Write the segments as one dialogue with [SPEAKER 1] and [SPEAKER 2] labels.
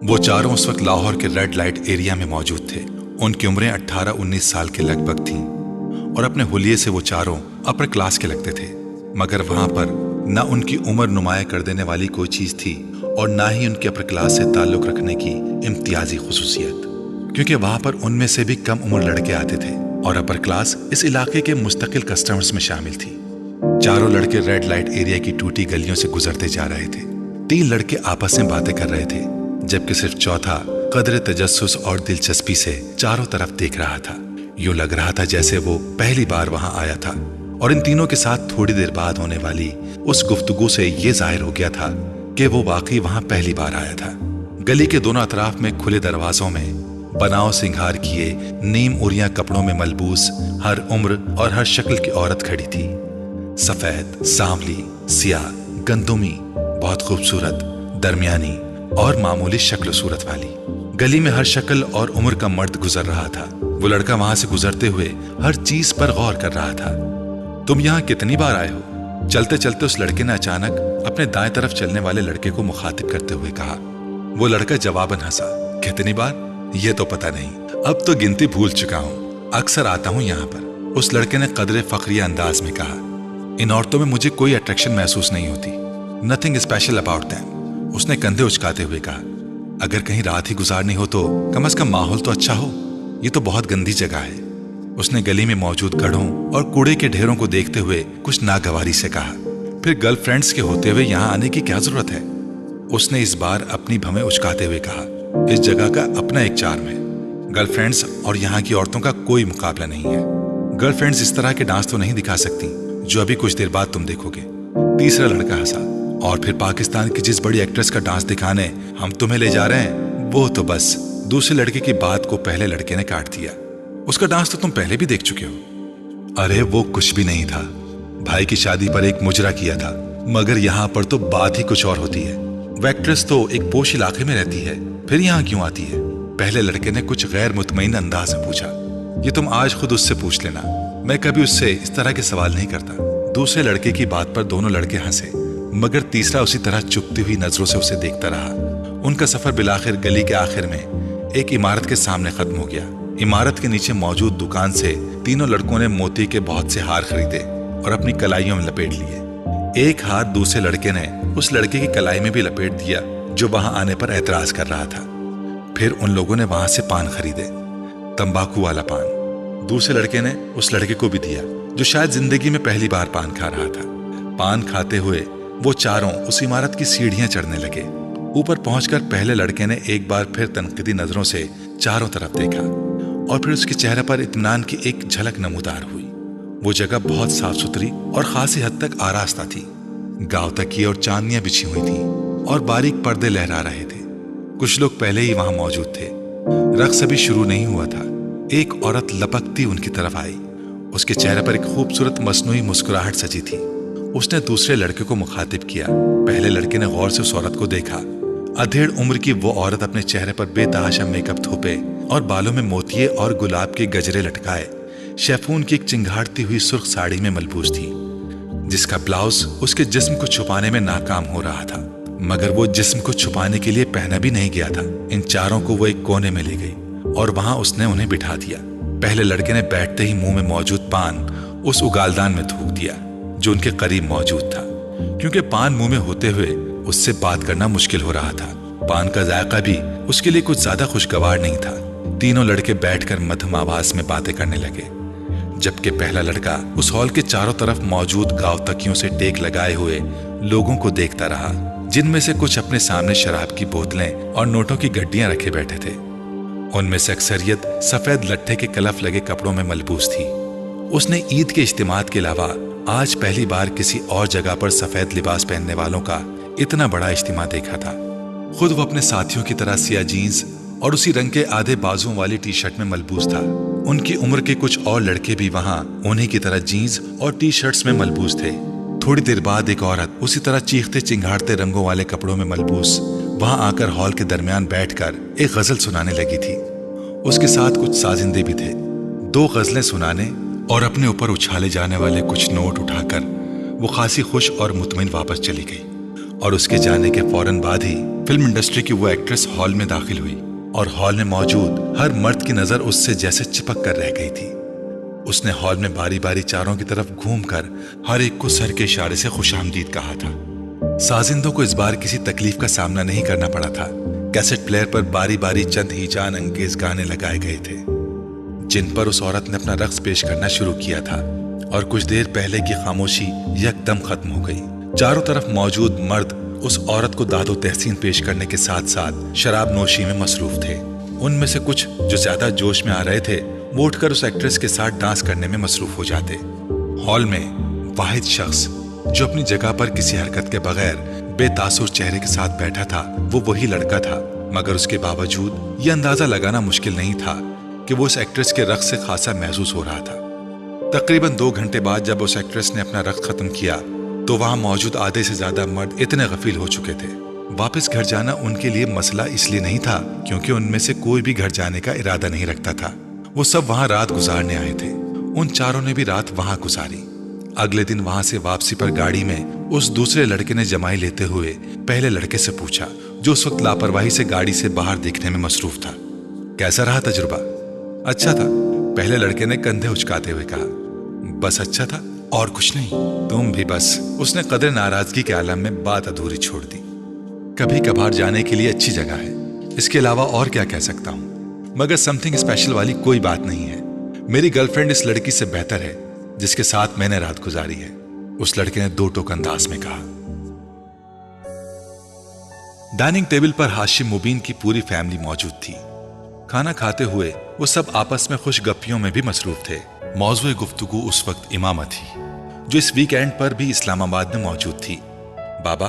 [SPEAKER 1] वो चारों उस वक्त लाहौर के रेड लाइट एरिया में मौजूद थे। उनकी उम्रें 18-19 साल के लगभग थीं और अपने हुलिये से वो चारों अपर क्लास के लगते थे, मगर वहां पर ना उनकी उम्र नुमाया कर देने वाली कोई चीज थी और ना ही उनके अपर क्लास से ताल्लुक रखने की इम्तियाजी खुसूसियत, क्योंकि वहां पर उनमें से भी कम उम्र लड़के आते थे और अपर क्लास इस इलाके के मुस्तकिल कस्टमर्स में शामिल थी। चारों लड़के रेड लाइट एरिया की टूटी गलियों से गुजरते जा रहे थे। 3 लड़के आपस में बातें कर रहे थे, जबकि सिर्फ चौथा कदर तजस्सुस और दिलचस्पी से चारों तरफ देख रहा था। यूं लग रहा था जैसे वो पहली बार वहां आया था और इन तीनों के साथ थोड़ी देर बाद होने वाली उस गुफ्तगू से ये जाहिर हो गया था कि वो वाकई वहां पहली बार आया था। गली के दोनों अतराफ में खुले दरवाजों में बनाव सिंगार किए नीम उरिया कपड़ों में मलबूस हर उम्र और हर शक्ल की औरत खड़ी थी। सफेद, सांवली, सियाह, गंदुमी, बहुत खूबसूरत, दरमियानी और मामूली शक्ल सूरत वाली। गली में हर शक्ल और उम्र का मर्द गुजर रहा था। वो लड़का वहां से गुजरते हुए हर चीज पर गौर कर रहा था। तुम यहाँ कितनी बार आए हो? चलते चलते उस लड़के ने अचानक अपने दाएं तरफ चलने वाले लड़के को मुखातिब करते हुए कहा। वो लड़का जवाबन हंसा। कितनी बार? ये तो पता नहीं, अब तो गिनती भूल चुका हूँ, अक्सर आता हूँ यहाँ पर। उस लड़के ने कदरे फखरिया अंदाज में कहा। इन औरतों में मुझे कोई अट्रैक्शन महसूस नहीं होती, नथिंग स्पेशल अबाउट दैम। उसने कंधे उचकाते हुए कहा। अगर कहीं रात ही गुजारनी हो तो कम से कम माहौल तो अच्छा हो, ये तो बहुत गंदी जगह है। उसने गली में मौजूद गढ़ों और कूड़े के ढेरों को देखते हुए कुछ नागवारी से कहा। फिर गर्लफ्रेंड्स के होते हुए यहाँ आने की क्या जरूरत है? उसने इस बार अपनी भवें उचकाते हुए कहा। इस जगह का अपना एक चार्म है। गर्लफ्रेंड्स और यहाँ की औरतों का कोई मुकाबला नहीं है। गर्लफ्रेंड्स इस तरह के डांस तो नहीं दिखा सकती जो अभी कुछ देर बाद तुम देखोगे। तीसरा लड़का हंसा। और फिर पाकिस्तान की जिस बड़ी एक्ट्रेस का डांस दिखाने हम तुम्हें ले जा रहे हैं, वो तो बस। दूसरे लड़के की बात को पहले लड़के ने काट दिया। उसका डांस तो तुम पहले भी देख चुके हो। अरे वो कुछ भी नहीं था, भाई की शादी पर एक मुजरा किया था, मगर यहाँ पर तो बात ही कुछ और होती है। वो एक्ट्रेस तो एक पोश इलाके में रहती है, फिर यहाँ क्यों आती है? पहले लड़के ने कुछ गैर मुतमईन अंदाज में पूछा। ये तुम आज खुद उससे पूछ लेना, मैं कभी उससे इस तरह के सवाल नहीं करता। दूसरे लड़के की बात पर दोनों लड़के हंसे, मगर तीसरा उसी तरह चुपती हुई नजरों से उसे देखता रहा। उनका सफर बिलाखिर गली के आखिर में एक इमारत के सामने खत्म हो गया। इमारत के नीचे मौजूद दुकान से तीनों लड़कों ने मोती के बहुत से हार खरीदे और अपनी कलाइयों में लपेट लिए। एक हार दूसरे लड़के ने उस लड़के की कलाई में भी लपेट दिया जो वहां आने पर एतराज कर रहा था। फिर उन लोगों ने वहां से पान खरीदे, तंबाकू वाला पान। दूसरे लड़के ने उस लड़के को भी दिया जो शायद जिंदगी में पहली बार पान खा रहा था। पान खाते हुए वो चारों उस इमारत की सीढ़ियां चढ़ने लगे। ऊपर पहुंचकर पहले लड़के ने एक बार फिर तनकीदी नजरों से चारों तरफ देखा और फिर उसके चेहरे पर इत्मीनान की एक झलक नमूदार हुई। वो जगह बहुत साफ सुथरी और खासी हद तक आरास्ता थी। गांव तकिए और चांदनियां बिछी हुई थी और बारीक पर्दे लहरा रहे थे। कुछ लोग पहले ही वहां मौजूद थे। रक्स अभी शुरू नहीं हुआ था। एक औरत लपकती उनकी तरफ आई। उसके चेहरे पर एक खूबसूरत मसनूई मुस्कुराहट सजी थी। उसने दूसरे लड़के को मुखातिब किया। पहले लड़के ने गौर से उस औरत को देखा। अधेड़ उम्र की वो औरत अपने चेहरे पर बेतहाशा मेकअप थोपे और बालों में मोतिये और गुलाब के गजरे लटकाए शेफून की एक चिंगाड़ती हुई सुर्ख साड़ी में मलबूस थी, जिसका ब्लाउज उसके जिस्म को छुपाने में नाकाम हो रहा था। मगर वो जिस्म को छुपाने के लिए पहना भी नहीं गया था। इन चारों को वो एक कोने में ले गई और वहां उसने उन्हें बिठा दिया। पहले लड़के ने बैठते ही मुंह में मौजूद पान उस उगालदान में थूक दिया जो उनके करीब मौजूद था, क्योंकि पान मुंह में होते हुए उससे बात करना मुश्किल हो रहा था। पान का जायका भी उसके लिए कुछ ज्यादा खुशगवार नहीं था। तीनों लड़के बैठकर मध्यम आवाज में बातें करने लगे, जबकि पहला लड़का उस हॉल के चारों तरफ मौजूद गांव तकियों से टेक लगाए हुए लोगों को देखता रहा, जिनमें से कुछ अपने सामने शराब की बोतलें और नोटों की गड्डियां रखे बैठे थे। उनमें से अक्सरियत सफेद लट्ठे के कलफ लगे कपड़ों में मलबूस थी। उसने ईद के इज्तिमात के अलावा आज पहली बार किसी और जगह पर सफेद लिबास पहनने वालों का इतना बड़ा इज्तिमा देखा था। खुद वो अपने साथियों की तरह सिया जीन्स और उसी रंग के आधे बाजुओं वाली टी शर्ट में मलबूस था। उनकी उम्र के कुछ और लड़के भी वहां उन्हीं की तरह जीन्स और टी शर्ट्स में मलबूस थे। थोड़ी देर बाद एक औरत उसी तरह चीखते चिंगाड़ते रंगों वाले कपड़ों में मलबूस वहां आकर हॉल के दरमियान बैठकर एक गजल सुनाने लगी थी। उसके साथ कुछ साजिंदे भी थे। 2 गजलें सुनाने और अपने ऊपर उछाले जाने वाले कुछ नोट उठाकर वो खासी खुश और मुतमईन वापस चली गई और उसके जाने के फौरन बाद ही फिल्म इंडस्ट्री की वो एक्ट्रेस हॉल में दाखिल हुई और हॉल में मौजूद हर मर्द की नजर उससे जैसे चिपक कर रह गई थी। उसने हॉल में बारी बारी चारों की तरफ घूमकर हर एक को सर के इशारे से खुशामदीद कहा था। साजिंदों को इस बार किसी तकलीफ का सामना नहीं करना पड़ा था। कैसेट प्लेयर पर बारी बारी चंद ही जान अंगेज गाने लगाए गए थे जिन पर उस औरत ने अपना रक्स पेश करना शुरू किया था और कुछ देर पहले की खामोशी यकदम खत्म हो गई। चारों तरफ मौजूद मर्द उस औरत को दादो तहसीन पेश करने के साथ साथ शराब नोशी में मसरूफ थे। उनमें से कुछ जो ज्यादा जोश में आ रहे थे वो उठकर उस एक्ट्रेस के साथ डांस करने में मसरूफ हो जाते। हॉल में वाहिद शख्स जो अपनी जगह पर किसी हरकत के बगैर बेतासुर चेहरे के साथ बैठा था वो वही लड़का था, मगर उसके बावजूद ये अंदाजा लगाना मुश्किल नहीं था कि वो उस एक्ट्रेस के रक्स से खासा महसूस हो रहा था। तकरीबन 2 घंटे बाद जब उस एक्ट्रेस ने अपना रक्स खत्म किया तो वहां मौजूद आधे से ज्यादा मर्द इतने गफील हो चुके थे। वापस घर जाना उनके लिए मसला इसलिए नहीं था क्योंकि उनमें से कोई भी घर जाने का इरादा नहीं रखता था। वो सब वहां रात गुजारने आए थे। उन चारों ने भी रात वहां गुजारी। अगले दिन वहां से वापसी पर गाड़ी में उस दूसरे लड़के ने जमाई लेते हुए पहले लड़के से पूछा जो उस वक्त लापरवाही से गाड़ी से बाहर देखने में मसरूफ था, कैसा रहा तजुर्बा? अच्छा था, पहले लड़के ने कंधे उचकाते हुए कहा। बस अच्छा था और कुछ नहीं? तुम भी बस। उसने कदर नाराजगी के आलम में बात अधूरी छोड़ दी। कभी कभार जाने के लिए अच्छी जगह है, इसके अलावा और क्या कह सकता हूं, मगर समथिंग स्पेशल वाली कोई बात नहीं है। मेरी गर्लफ्रेंड इस लड़की से बेहतर है जिसके साथ मैंने रात गुजारी है, उस लड़के ने 2 टोक अंदाज में कहा। डाइनिंग टेबल पर हाशिम मुबीन की पूरी फैमिली मौजूद थी। खाना खाते हुए वो सब आपस में खुश गप्पियों में भी मसरूफ थे। मौज़ूए गुफ्तगू उस वक्त इमामा थी जो इस वीकेंड पर भी इस्लामाबाद में मौजूद थी। बाबा,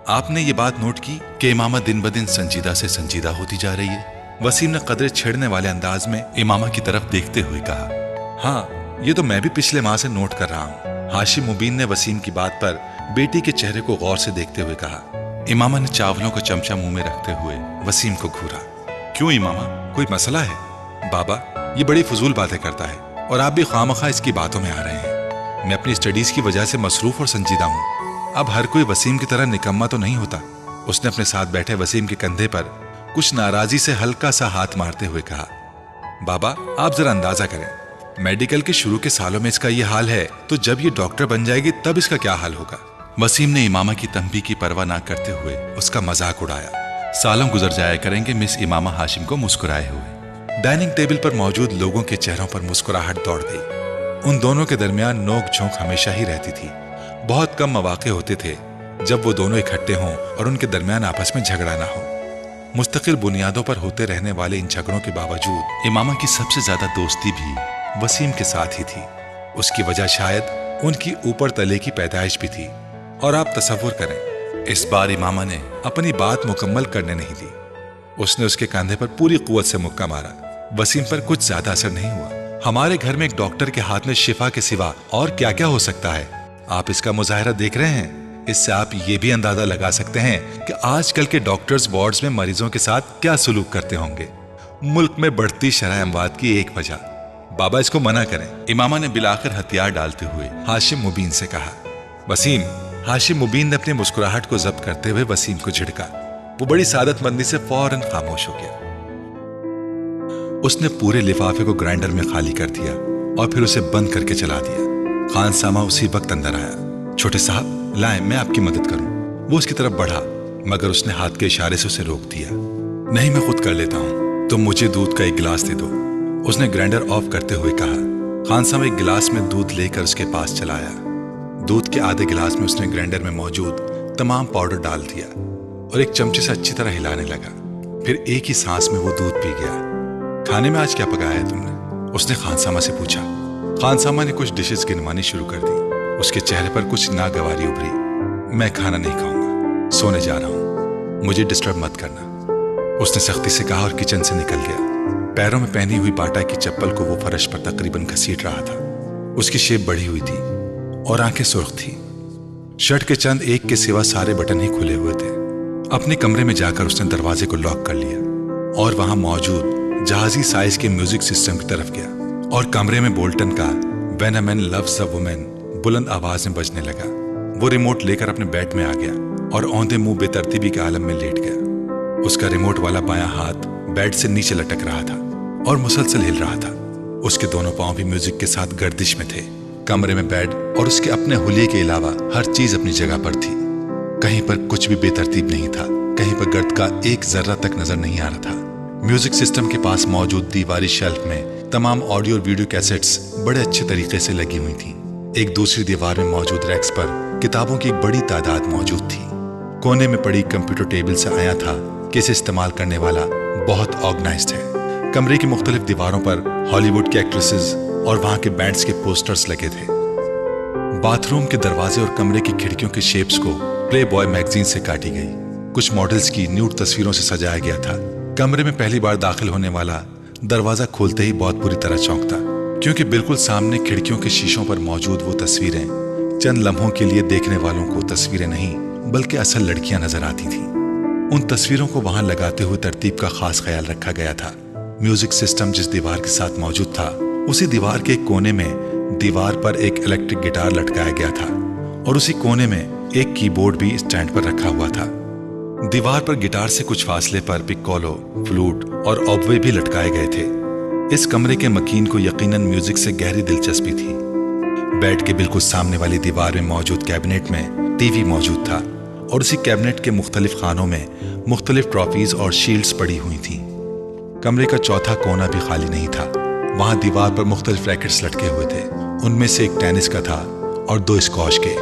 [SPEAKER 1] आपने ये बात नोट की कि इमामा दिन ब दिन संजीदा से संजीदा होती जा रही है? वसीम ने कदरे छेड़ने वाले अंदाज में इमामा की तरफ देखते हुए कहा। हाँ, ये तो मैं भी पिछले माह से नोट कर रहा हूँ। हाशिम मुबीन ने वसीम की बात पर बेटी के चेहरे को गौर से देखते हुए कहा। इमामा ने चावलों का चमचा मुंह में रखते हुए वसीम को घूरा। क्यों इमामा, कोई मसला है? बाबा, ये बड़ी फजूल बातें करता है और आप भी खामखा इसकी बातों में आ रहे हैं। मैं अपनी स्टडीज की वजह से मसरूफ और संजीदा हूँ। अब हर कोई वसीम की तरह निकम्मा तो नहीं होता। उसने अपने साथ बैठे वसीम के कंधे पर कुछ नाराजी से हल्का सा हाथ मारते हुए कहा। बाबा, आप जरा अंदाजा करें, मेडिकल के शुरू के सालों में इसका ये हाल है तो जब ये डॉक्टर बन जाएगी तब इसका क्या हाल होगा? वसीम ने इमामा की तंबीह की परवाह ना करते हुए उसका मजाक उड़ाया। सालों गुजर जाया करेंगे मिस इमामा हाशिम को मुस्कुराए हुए। डाइनिंग टेबल पर मौजूद लोगों के चेहरों पर मुस्कुराहट दौड़ गई। उन दोनों के दरमियान नोक झोंक हमेशा ही रहती थी। बहुत कम मौके होते थे जब वो दोनों इकट्ठे हों और उनके दरमियान आपस में झगड़ा ना हो। मुस्तकिल बुनियादों पर होते रहने वाले इन झगड़ों के बावजूद इमामा की सबसे ज्यादा दोस्ती भी वसीम के साथ ही थी। उसकी वजह शायद उनकी ऊपर तले की पैदाइश भी थी। और आप तसव्वुर करें, इस बार इमामा ने अपनी बात मुकम्मल करने नहीं दी। उसने उसके कंधे पर पूरी कुव्वत से मुक्का मारा। वसीम पर कुछ ज्यादा असर नहीं हुआ। हमारे घर में एक डॉक्टर के हाथ में शिफा के सिवा और क्या क्या हो सकता है? आप इसका मुजाहिरा देख रहे हैं। इससे आप ये भी अंदाजा लगा सकते हैं कि आजकल के डॉक्टर्स वार्ड्स में मरीजों के साथ क्या सलूक करते होंगे। मुल्क में बढ़ती शरह अमवात की एक वजह। बाबा, इसको मना करें। इमामा ने बिलाखिर हथियार डालते हुए हाशिम मुबीन से कहा। वसीम, हाशिम मुबीन ने अपनी मुस्कुराहट को जब्त करते हुए वसीम को झिड़का। वो बड़ी सादतमंदी से फौरन खामोश हो गया। उसने पूरे लिफाफे को ग्राइंडर में खाली कर दिया और फिर उसे बंद करके चला दिया। खानसामा उसी वक्त अंदर आया। छोटे साहब, लाएं, मैं आपकी मदद करूं। वो उसकी तरफ बढ़ा मगर उसने हाथ के इशारे से उसे रोक दिया। नहीं, मैं खुद कर लेता हूं, तुम मुझे दूध का एक गिलास दे दो, उसने ग्राइंडर ऑफ करते हुए कहा। खानसामा एक गिलास में दूध लेकर उसके पास चला आया। दूध के आधे गिलास में उसने ग्राइंडर में मौजूद तमाम पाउडर डाल दिया और एक चमचे से अच्छी तरह हिलाने लगा। फिर एक ही सांस में वो दूध पी गया। खाने में आज क्या पकाया है तुमने? उसने खानसामा से पूछा। खानसामा ने कुछ डिशेस गिनवानी शुरू कर दी। उसके चेहरे पर कुछ नागवारी उभरी। मैं खाना नहीं खाऊंगा, सोने जा रहा हूं, मुझे डिस्टर्ब मत करना, उसने सख्ती से कहा और किचन से निकल गया। पैरों में पहनी हुई बाटा की चप्पल को वो फर्श पर तकरीबन घसीट रहा था। उसकी शेप बढ़ी हुई थी और आंखें सुर्ख थी। शर्ट के चंद एक के सिवा सारे बटन ही खुले हुए थे। अपने कमरे में जाकर उसने दरवाजे को लॉक कर लिया और वहां मौजूद जहाजी साइज के म्यूजिक सिस्टम की तरफ गया और कमरे में बोल्टन का when a man loves a woman बुलंद आवाज में बजने लगा। वो रिमोट लेकर अपने बेड में आ गया और औंधे मुंह बेतरतीबी के आलम में लेट गया। उसका रिमोट वाला बायां हाथ बेड से नीचे लटक रहा था और मुसलसल हिल रहा था। उसके दोनों पांव भी म्यूजिक के साथ गर्दिश में थे। कमरे में बेड और उसके अपने हुलिये के अलावा हर चीज अपनी जगह पर थी। कहीं पर कुछ भी बेतरतीब नहीं था, कहीं पर गर्द का एक जर्रा तक नजर नहीं आ रहा था। म्यूजिक सिस्टम के पास मौजूद दीवारी शेल्फ में तमाम ऑडियो और वीडियो कैसेट्स बड़े अच्छे तरीके से लगी हुई थी। एक दूसरी दीवार में मौजूद रैक्स पर किताबों की एक बड़ी तादाद मौजूद थी। कोने में पड़ी कंप्यूटर टेबल से आया था कि इसे इस्तेमाल करने वाला बहुत ऑर्गेनाइज्ड है। कमरे की मुख्तलिफ दीवारों पर हॉलीवुड के एक्ट्रेसेस और वहां के बैंड्स के पोस्टर्स लगे थे। बाथरूम के दरवाजे और कमरे की खिड़कियों के शेप्स को प्ले बॉय मैगजीन से काटी गई। कुछ मॉडल्स की न्यूड तस्वीरों से सजाया गया था। कमरे में पहली बार दाखिल होने वाला दरवाजा खोलते ही बहुत बुरी तरह चौंकता, क्योंकि बिल्कुल सामने खिड़कियों के शीशों पर मौजूद वो तस्वीरें चंद लम्हों के लिए देखने वालों को तस्वीरें नहीं बल्कि असल लड़कियां नजर आती थीं। उन तस्वीरों को वहां लगाते हुए तरतीब का खास ख्याल रखा गया था। म्यूजिक सिस्टम जिस दीवार के साथ मौजूद था, उसी दीवार के एक कोने में दीवार पर एक इलेक्ट्रिक गिटार लटकाया गया था और उसी कोने में एक कीबोर्ड भी स्टैंड पर रखा हुआ था। दीवार पर गिटार से कुछ फासले पर पिक्कोलो, फ्लूट और ऑबवे भी लटकाए गए थे। इस कमरे के मकीन को यकीनन म्यूजिक से गहरी दिलचस्पी थी। बेड के बिल्कुल सामने वाली दीवार में मौजूद कैबिनेट में टीवी मौजूद था और उसी कैबिनेट के मुख्तलिफ खानों में मुख्तलिफ ट्रॉफीज और शील्ड्स पड़ी हुई थीं। कमरे का चौथा कोना भी खाली नहीं था। वहां दीवार पर मुख्तलिफ रैकेट्स लटके हुए थे। उनमें से एक टेनिस का था और 2 स्क्वॉश के।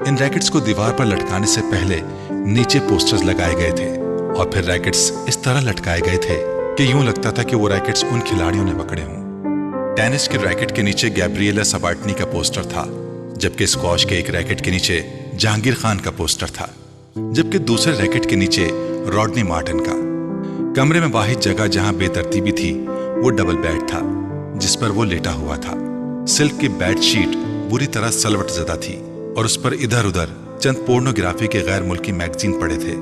[SPEAKER 1] इन रैकेट्स को दीवार पर लटकाने से पहले नीचे पोस्टर्स लगाए गए थे और फिर रैकेट्स इस तरह लटकाए गए थे कि यूं लगता था कि वो रैकेट्स उन खिलाड़ियों ने पकड़े हों। टेनिस के रैकेट के नीचे गैब्रिएला सबाटनी का पोस्टर था, जबकि स्क्वॉश के एक रैकेट के नीचे जहांगीर खान का पोस्टर था, जबकि दूसरे रैकेट के नीचे रॉडनी मार्टिन का। कमरे में वाहिद जगह जहां बेतरतीबी थी वो डबल बेड था जिस पर वो लेटा हुआ था। सिल्क की बेड शीट बुरी तरह सलवट ज़दा थी और उस पर इधर उधर चंद पोर्नोग्राफी के गैर मुल्की मैगजीन पड़े थे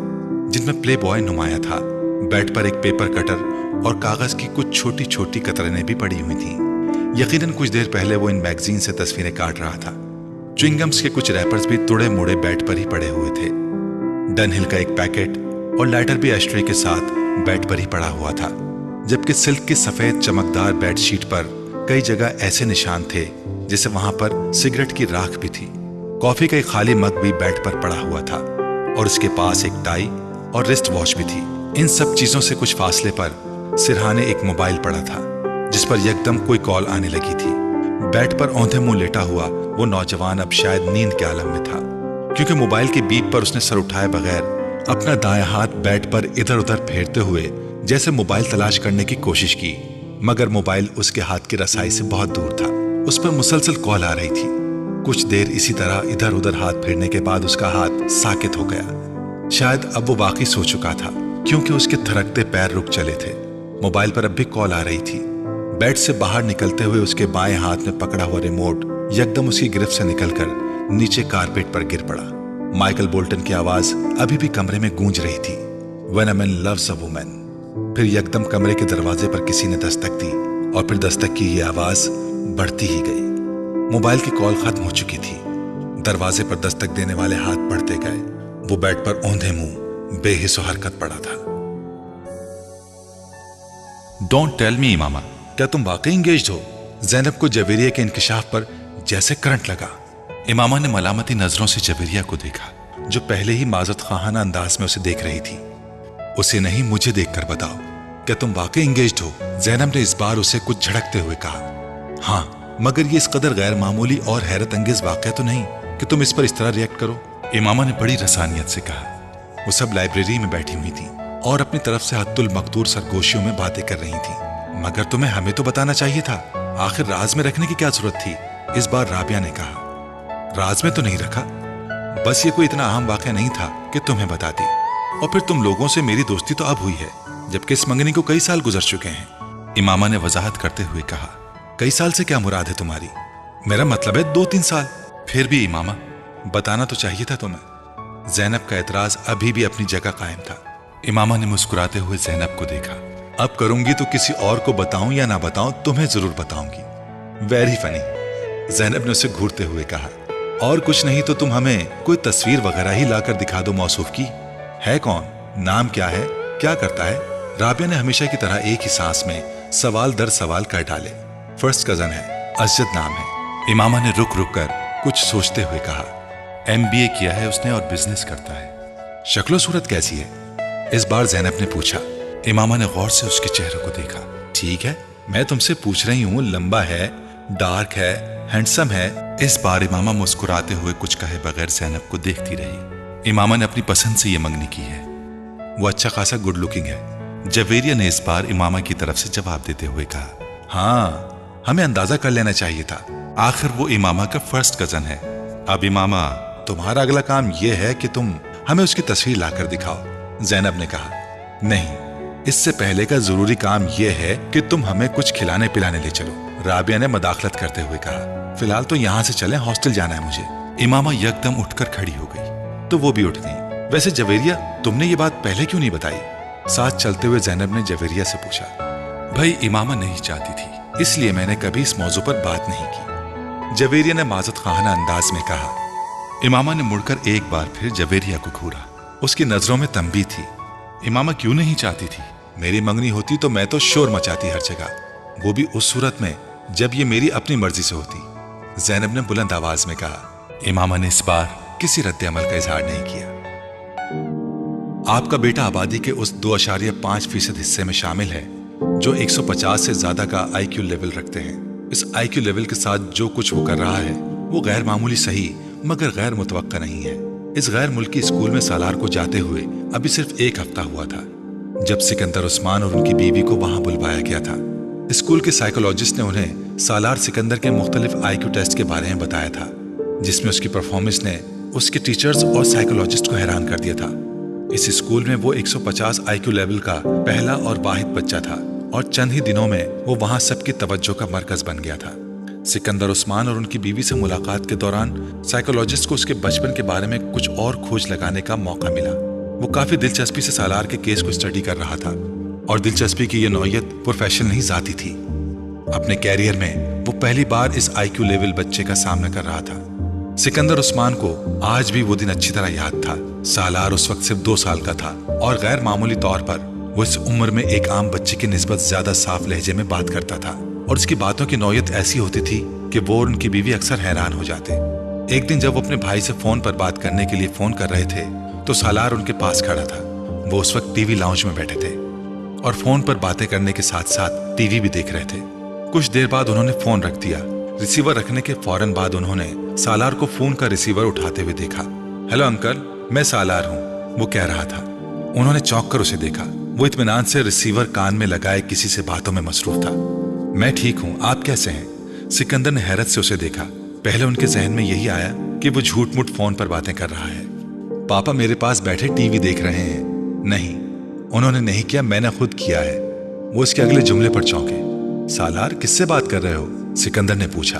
[SPEAKER 1] जिनमें प्ले बॉय नुमाया था। बेड पर एक पेपर कटर और कागज की कुछ छोटी छोटी कतरनें भी पड़ी हुई थीं। यकीनन कुछ देर पहले वो इन मैगजीन से तस्वीरें काट रहा था। च्युइंगम्स के कुछ रैपर्स भी तुड़े मुड़े बेड पर ही पड़े हुए थे। डनहिल का एक पैकेट और लाइटर भी एस्ट्रे के साथ बेड पर ही पड़ा हुआ था, जबकि सिल्क की सफेद चमकदार बेडशीट पर कई जगह ऐसे निशान थे जैसे वहां पर सिगरेट की राख भी थी। कॉफी का एक खाली मग भी बेड पर पड़ा हुआ था और उसके पास एक टाई और रिस्ट वॉच भी थी। इन सब चीजों से कुछ फासले पर सिरहाने एक मोबाइल पड़ा था जिस पर यकदम कोई कॉल आने लगी थी। बेड पर औंधे मुंह लेटा हुआ वो नौजवान अब शायद नींद के आलम में था, क्योंकि मोबाइल के बीप पर उसने सर उठाए बगैर अपना दायां हाथ बेड पर इधर उधर फेरते हुए जैसे मोबाइल तलाश करने की कोशिश की, मगर मोबाइल उसके हाथ की रसाई से बहुत दूर था। उस पर मुसलसल कॉल आ रही थी। कुछ देर इसी तरह इधर उधर हाथ फेरने के बाद उसका हाथ साकित हो गया। शायद अब वो वाकई सो चुका था, क्योंकि उसके थरकते पैर रुक चले थे। मोबाइल पर अब भी कॉल आ रही थी। बेड से बाहर निकलते हुए उसके बाएं हाथ में पकड़ा हुआ रिमोट यकदम उसकी गिरफ्त से निकलकर नीचे कारपेट पर गिर पड़ा। माइकल बोल्टन की आवाज अभी भी कमरे में गूंज रही थी, When a man loves a woman। फिर यकदम कमरे के दरवाजे पर किसी ने दस्तक दी और फिर दस्तक की ये आवाज बढ़ती ही गई। मोबाइल की कॉल खत्म हो चुकी थी। दरवाजे पर दस्तक देने वाले हाथ बढ़ते गए। वो बेड पर औंधे मुंह बेहिस्सो हरकत पड़ा था। डोंट टेल मी इमामा, क्या तुम वाकई इंगेज्ड हो? ज़ैनब को जवेरिया के इंकिशाफ पर जैसे करंट लगा। इमामा ने मलामती नजरों से जवेरिया को देखा, जो पहले ही माजरत खाना अंदाज में उसे देख रही थी। उसे नहीं, मुझे देखकर बताओ, क्या तुम वाकई इंगेज्ड हो? ज़ैनब ने इस बार उसे कुछ झड़कते हुए कहा। हाँ, मगर ये इस कदर गैर मामूली और हैरत अंगेज वाक़या तो नहीं कि तुम इस पर इस तरह रिएक्ट करो। इमामा ने बड़ी रसानियत से कहा। वो सब लाइब्रेरी में बैठी हुई थी और अपनी तरफ से हद्दुल मकदूर सरगोशियों में बातें कर रही थी। मगर तुम्हें हमें तो बताना चाहिए था, आखिर राज में रखने की क्या जरूरत थी? इस बार राबिया ने कहा। राज में तो नहीं रखा, बस ये कोई इतना अहम वाक़या नहीं था कि तुम्हें बता दी। और फिर तुम लोगों से मेरी दोस्ती तो अब हुई है, जबकि इस मंगनी को कई साल गुजर चुके हैं। इमामा ने वजाहत करते हुए कहा। कई साल से क्या मुराद है तुम्हारी? मेरा मतलब है 2-3 साल। फिर भी इमामा, बताना तो चाहिए था तुम्हें। ज़ैनब का एतराज अभी भी अपनी जगह कायम था। इमामा ने मुस्कुराते हुए ज़ैनब को देखा। अब करूंगी तो किसी और को बताऊं या ना बताऊं, तुम्हें जरूर बताऊंगी। वेरी फनी, ज़ैनब ने उसे घूरते हुए कहा। और कुछ नहीं तो तुम हमें कोई तस्वीर वगैरह ही लाकर दिखा दो मौसूफ की। है कौन, नाम क्या है, क्या करता है? राबिया ने हमेशा की तरह एक ही सांस में सवाल दर सवाल कर डाले। फर्स्ट कजन है, असजद नाम है। इमामा ने रुक रुक कर कुछ सोचते हुए कहा। MBA किया है उसने और बिजनेस करता है। शक्लो सूरत कैसी है? इस बार ज़ैनब ने पूछा। इमामा ने गौर से उसके चेहरे को देखा। ठीक है, मैं तुमसे पूछ रही हूँ, लंबा है, डार्क है, हैंडसम है? इस बार इमामा मुस्कुराते हुए कुछ कहे बगैर ज़ैनब को देखती रही। इमामा ने अपनी पसंद से ये मंगनी की है, वो अच्छा खासा गुड लुकिंग है। जवेरिया ने इस बार इमामा की तरफ से जवाब देते हुए कहा। हाँ, हमें अंदाजा कर लेना चाहिए था, आखिर वो इमामा का फर्स्ट कजन है। अब इमामा, तुम्हारा अगला काम यह है कि तुम हमें उसकी तस्वीर लाकर दिखाओ। ज़ैनब ने कहा। नहीं, इससे पहले का जरूरी काम यह है कि तुम हमें कुछ खिलाने पिलाने ले चलो, राबिया ने मदाखलत करते हुए कहा। फिलहाल तो यहाँ से चलें, हॉस्टल जाना है मुझे। इमामा यकदम उठकर खड़ी हो गई तो वो भी उठ गई। वैसे जवेरिया, तुमने ये बात पहले क्यों नहीं बताई? साथ चलते हुए ज़ैनब ने जवेरिया से पूछा। भाई, इमामा नहीं चाहती थी, इसलिए मैंने कभी इस मौजू पर बात नहीं की, जवेरिया ने माजत खाना अंदाज में कहा। इमामा ने मुड़कर एक बार फिर जवेरिया को घूरा। उसकी नजरों में तंबी थी। इमामा क्यों नहीं चाहती थी? मेरी मंगनी होती तो मैं तो शोर मचाती हर जगह, वो भी उस सूरत में जब ये मेरी अपनी मर्जी से होती, ज़ैनब ने बुलंद आवाज में कहा। इमामा ने इस बार किसी रद्द-ए-अमल का इजहार नहीं किया। आपका बेटा आबादी के उस 2.5% हिस्से में शामिल है जो 150 से ज्यादा का IQ लेवल रखते हैं। इस IQ लेवल के साथ जो कुछ वो कर रहा है वो गैर मामूली सही मगर गैर मुतवक्का नहीं है। इस गैर मुल्की स्कूल में सालार को जाते हुए अभी सिर्फ 1 हफ्ता हुआ था जब सिकंदर उस्मान और उनकी बीवी को वहां बुलवाया गया था। स्कूल के साइकोलॉजिस्ट ने उन्हें सालार सिकंदर के मुख्तलिफ IQ टेस्ट के बारे में बताया था, जिसमें उसकी परफॉर्मेंस ने उसके टीचर्स और साइकोलॉजिस्ट को हैरान कर दिया था। इस स्कूल में वो 150 IQ लेवल का पहला और वाहिद बच्चा था और चंद ही दिनों में वो वहां सबकी तवज्जो का मरकज बन गया था। सिकंदर उस्मान और उनकी बीवी से मुलाकात के दौरान साइकोलॉजिस्ट को उसके बचपन के बारे में कुछ और खोज लगाने का मौका मिला। वो काफी दिलचस्पी से सालार के केस को स्टडी कर रहा था और दिलचस्पी की ये नौयत प्रोफेशनल नहीं जाती थी। अपने कैरियर में वो पहली बार इस IQ लेवल बच्चे का सामना कर रहा था। सिकंदर उस्मान को आज भी वो दिन अच्छी तरह याद था। सालार उस वक्त सिर्फ 2 साल का था और गैर मामूली तौर पर वो इस उम्र में एक आम बच्चे की निस्बत ज्यादा साफ लहजे में बात करता था और उसकी बातों की नौयत ऐसी होती थी कि वो और उनकी बीवी अक्सर हैरान हो जाते। एक दिन जब वो अपने भाई से फोन पर बात करने के लिए फोन कर रहे थे तो सालार उनके पास खड़ा था। वो उस वक्त टीवी लाउंज में बैठे थे और फोन पर बातें करने के साथ साथ टीवी भी देख रहे थे। कुछ देर बाद उन्होंने फोन रख दिया। रिसीवर रखने के फौरन बाद उन्होंने सालार को फोन का रिसीवर उठाते हुए देखा। हेलो अंकल, मैं सालार हूँ, वो कह रहा था। उन्होंने चौंक कर उसे देखा। वो इत्मीनान से रिसीवर कान में लगाए किसी से बातों में मसरूफ था। मैं ठीक हूँ, आप कैसे हैं? सिकंदर ने हैरत से उसे देखा। पहले उनके जहन में यही आया कि वो झूठ मूठ फोन पर बातें कर रहा है। पापा मेरे पास बैठे टीवी देख रहे हैं। नहीं, उन्होंने नहीं किया, मैंने खुद किया है। वो इसके अगले जुमले पर चौंके। सालार, किससे बात कर रहे हो? सिकंदर ने पूछा।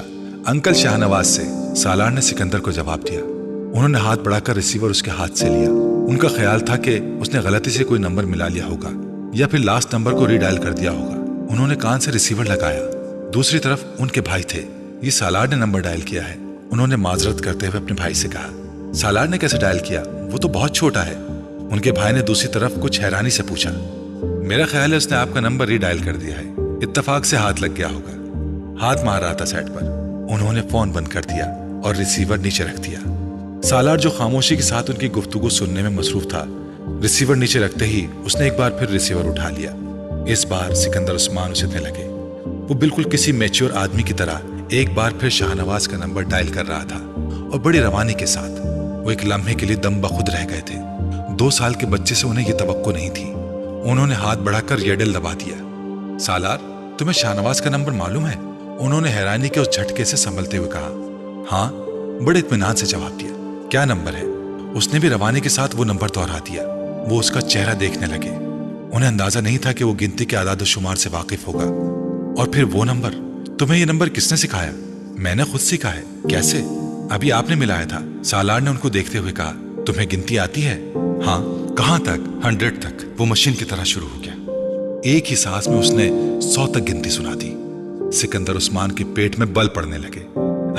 [SPEAKER 1] अंकल शाहनवाज से, सालार ने सिकंदर को जवाब दिया। उन्होंने हाथ बढ़ाकर रिसीवर उसके हाथ से लिया। उनका ख्याल था कि उसने गलती से कोई नंबर मिला लिया होगा या फिर लास्ट नंबर को रीडायल कर दिया होगा। उन्होंने कान से रिसीवर लगाया। दूसरी तरफ उनके भाई थे। ये सालार ने नंबर डायल किया है, उन्होंने माजरत करते हुए अपने भाई से कहा। सालार ने कैसे डायल किया? वो तो बहुत छोटा है। उनके भाई ने दूसरी तरफ कुछ हैरानी से पूछा। मेरा ख्याल है उसने आपका नंबर रीडायल कर दिया है, इत्तेफाक से हाथ लग गया होगा। हाथ मार रहा था सेट पर। उन्होंने फोन बंद कर दिया और रिसीवर नीचे रख दिया। सालार जो खामोशी के साथ उनकी गुफ्तगू सुनने में मसरूफ था, रिसीवर नीचे रखते ही उसने एक बार फिर रिसीवर उठा लिया। इस बार सिकंदर उस्मान उसे देने लगे। वो बिल्कुल किसी मैच्योर आदमी की तरह एक बार फिर शाहनवाज का नंबर डायल कर रहा था और बड़ी रवानी के साथ। वो एक लम्हे के लिए दम बखुद रह गए थे। 2 साल के बच्चे से उन्हें यह तवक्को नहीं थी। उन्होंने हाथ बढ़ाकर येडल दबा दिया। सालार, तुम्हें शाहनवाज का नंबर मालूम है? उन्होंने हैरानी के उस झटके से संभलते हुए कहा। हाँ, बड़े इत्मीनान से जवाब दिया। क्या नंबर है? उसने भी रवानी के साथ वो नंबर दोहरा दिया। वो उसका चेहरा देखने लगे। उन्हें अंदाजा नहीं था कि वो गिनती के आदाद शुमार से वाकिफ होगा। और फिर वो नंबर, तुम्हें ये नंबर किसने सिखाया? मैंने खुद सीखा है। कैसे? अभी आपने मिलाया था। सालार ने उनको देखते हुए कहा। तुम्हें गिनती आती है? हाँ। कहाँ तक? 100 तक। वो मशीन की तरह शुरू हो गया। एक ही सांस में उसने 100 तक गिनती सुना दी। सिकंदर उस्मान के पेट में बल पड़ने लगे।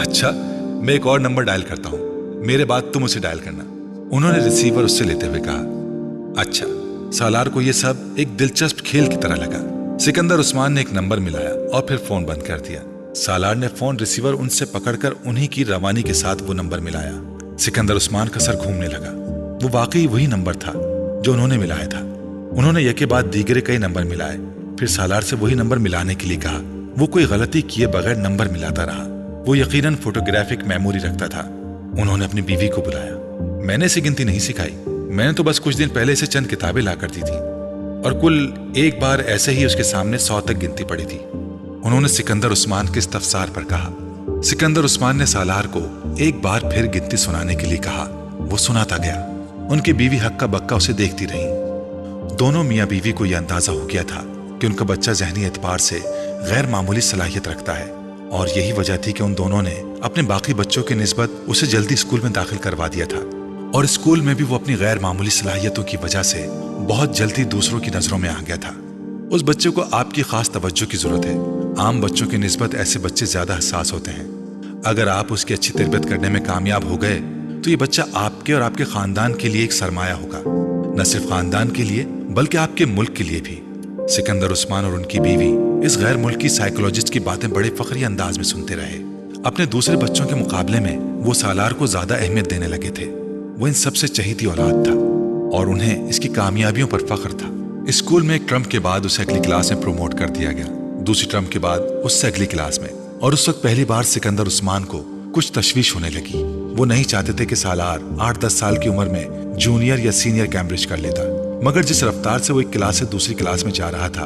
[SPEAKER 1] अच्छा, मैं एक और नंबर डायल करता हूँ, मेरे बाद तुम उसे डायल करना, उन्होंने रिसीवर उससे लेते हुए कहा। अच्छा। सालार को यह सब एक दिलचस्प खेल की तरह लगा। सिकंदर उस्मान ने एक नंबर मिलाया और फिर फोन बंद कर दिया। सालार ने फोन रिसीवर उनसे पकड़कर उन्हीं की रवानी के साथ वो नंबर मिलाया। सिकंदर उस्मान का सर घूमने लगा। वो वाकई वही नंबर था जो उन्होंने मिलाया था। उन्होंने यके बाद दीगरे कई नंबर मिलाए, फिर सालार से वही नंबर मिलाने के लिए कहा। वो कोई गलती किए बगैर नंबर मिलाता रहा। वो यकीनन फोटोग्राफिक मेमोरी रखता था। उन्होंने अपनी बीवी को बुलाया। मैंने इसे गिनती नहीं सिखाई, मैंने तो बस कुछ दिन पहले से चंद किताबें ला कर दी थी और कुल एक बार ऐसे ही उसके सामने 100 तक गिनती पड़ी थी, उन्होंने सिकंदर उस्मान के इस्तफसार पर कहा। सिकंदर उस्मान ने सालार को एक बार फिर गिनती सुनाने के लिए कहा। वो सुनाता गया। उनकी बीवी हक्का बक्का उसे देखती रही। दोनों मियाँ बीवी को यह अंदाजा हो गया था कि उनका बच्चा ज़हनी एतबार से गैर मामूली सलाहियत रखता है और यही वजह थी कि उन दोनों ने अपने बाकी बच्चों के निस्बत उसे जल्दी स्कूल में दाखिल करवा दिया था और स्कूल में भी वो अपनी गैर मामूली सलाहियतों की वजह से बहुत जल्दी दूसरों की नजरों में आ गया था। उस बच्चे को आपकी खास तवज्जो की जरूरत है। आम बच्चों की निस्बत ऐसे बच्चे ज्यादा हसास होते हैं। अगर आप उसकी अच्छी तरबियत करने में कामयाब हो गए तो ये बच्चा आपके और आपके खानदान के लिए एक सरमाया होगा, न सिर्फ खानदान के लिए बल्कि आपके मुल्क के लिए भी। सिकंदर उस्मान और उनकी बीवी इस गैर मुल्की साइकोलॉजिस्ट की बातें बड़े फखरी अंदाज में सुनते रहे। अपने दूसरे बच्चों के मुकाबले में वो सालार को ज्यादा अहमियत देने लगे थे। वो इन सबसे चहेती औलाद था और उन्हें इसकी कामयाबियों पर फख्र था। स्कूल में एक टर्म के बाद उसे अगली क्लास में प्रमोट कर दिया गया, दूसरी टर्म के बाद उससे अगली क्लास में, और उस वक्त पहली बार सिकंदर उस्मान को कुछ तशवीश होने लगी। वो नहीं चाहते थे कि सालार 8-10 साल की उम्र में जूनियर या सीनियर कैम्ब्रिज कर लेता, मगर जिस रफ्तार से वो एक क्लास से दूसरी क्लास में जा रहा था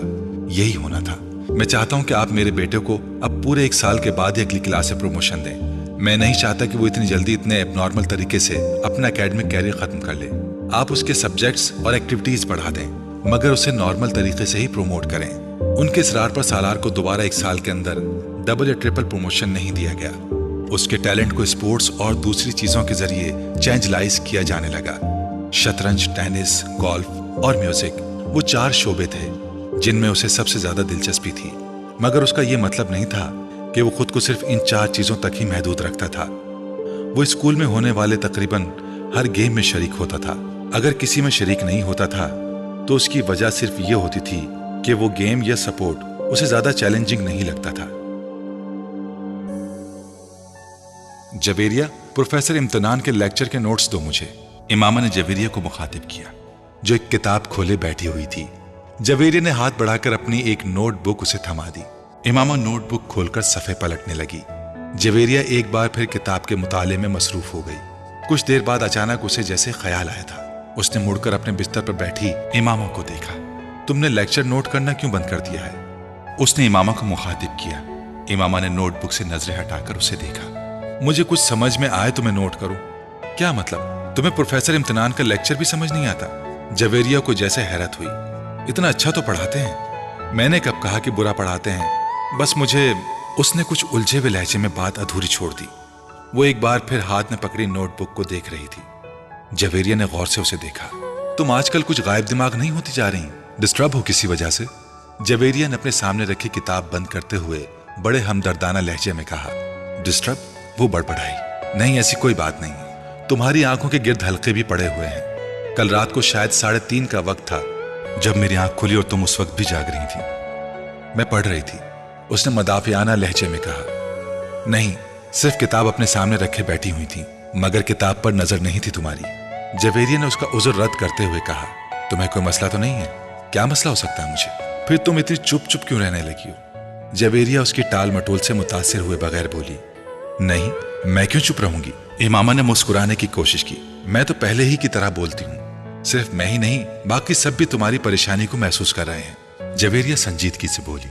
[SPEAKER 1] यही होना था। मैं चाहता हूं कि आप मेरे बेटे को अब पूरे 1 साल के बाद ही अगली क्लास से प्रमोशन दें। मैं नहीं चाहता कि वो इतनी जल्दी इतने एबनॉर्मल तरीके से अपना एकेडमिक कैरियर खत्म कर ले। आप उसके सब्जेक्ट्स और एक्टिविटीज बढ़ा दें, मगर उसे नॉर्मल तरीके से ही प्रमोट करें। उनके इसरार पर सालार को दोबारा 1 साल के अंदर डबल या ट्रिपल प्रमोशन नहीं दिया गया। उसके टैलेंट को स्पोर्ट्स और दूसरी चीजों के जरिए चेंजलाइज किया जाने लगा। शतरंज, टेनिस, गोल्फ और म्यूजिक, वो 4 शोबे थे जिनमें उसे सबसे ज्यादा दिलचस्पी थी, मगर उसका यह मतलब नहीं था कि वो खुद को सिर्फ इन 4 चीजों तक ही महदूद रखता था। वो स्कूल में होने वाले तकरीबन हर गेम में शरीक होता था। अगर किसी में शरीक नहीं होता था तो उसकी वजह सिर्फ ये होती थी कि वो गेम या सपोर्ट उसे ज्यादा चैलेंजिंग नहीं लगता था। जवेरिया, प्रोफेसर इम्तिनान के लेक्चर के नोट्स दो मुझे, इमामा ने जवेरिया को मुखातिब किया जो एक किताब खोले बैठी हुई थी। जवेरिया ने हाथ बढ़ाकर अपनी एक नोटबुक उसे थमा दी। इमामा नोटबुक खोलकर सफ़े पलटने लगी। जवेरिया एक बार फिर किताब के मुताले में मसरूफ हो गई। कुछ देर बाद अचानक उसे जैसे ख्याल आया था। उसने मुड़कर अपने बिस्तर पर बैठी इमामा को देखा। तुमने लेक्चर नोट करना क्यों बंद कर दिया है? उसने इमामा को मुखातिब किया। इमामा ने नोटबुक से नजरें हटाकर उसे देखा। मुझे कुछ समझ में आए तो मैं नोट करूं। क्या मतलब, तुम्हें प्रोफेसर इम्तिनान का लेक्चर भी समझ नहीं आता? जवेरिया को जैसे हैरत हुई। इतना अच्छा तो पढ़ाते हैं, मैंने कब कहा कि बुरा पढ़ाते हैं, बस मुझे। उसने कुछ उलझे हुए लहजे में बात अधूरी छोड़ दी। वो एक बार फिर हाथ में पकड़ी नोटबुक को देख रही थी। जवेरिया ने गौर से उसे देखा। तुम आजकल कुछ गायब दिमाग नहीं होती जा रही, डिस्टर्ब हो किसी वजह से? जवेरिया ने अपने सामने रखी किताब बंद करते हुए बड़े हमदर्दाना लहजे में कहा। डिस्टर्ब? वो बड़बड़ाई। नहीं, ऐसी कोई बात नहीं। तुम्हारी आंखों के गिर्द हल्के भी पड़े हुए हैं। कल रात को शायद 3:30 का वक्त था जब मेरी आंख खुली और तुम उस वक्त भी जाग रही थी। मैं पढ़ रही थी, उसने मदाफियाना लहजे में कहा। नहीं, सिर्फ किताब अपने सामने रखे बैठी हुई थी, मगर किताब पर नजर नहीं थी तुम्हारी। जवेरिया ने उसका उज़्र रद्द करते हुए कहा। तुम्हें कोई मसला तो नहीं है? क्या मसला हो सकता है मुझे? फिर तुम इतनी चुप चुप क्यों रहने लगी हो? जवेरिया उसकी टाल मटोल से मुतासिर हुए बगैर बोली। नहीं, मैं क्यों चुप रहूंगी? इमामा ने मुस्कुराने की कोशिश की। मैं तो पहले ही की तरह बोलती हूँ। सिर्फ मैं ही नहीं, बाकी सब भी तुम्हारी परेशानी को महसूस कर रहे हैं। जवेरिया संजीदगी से बोली।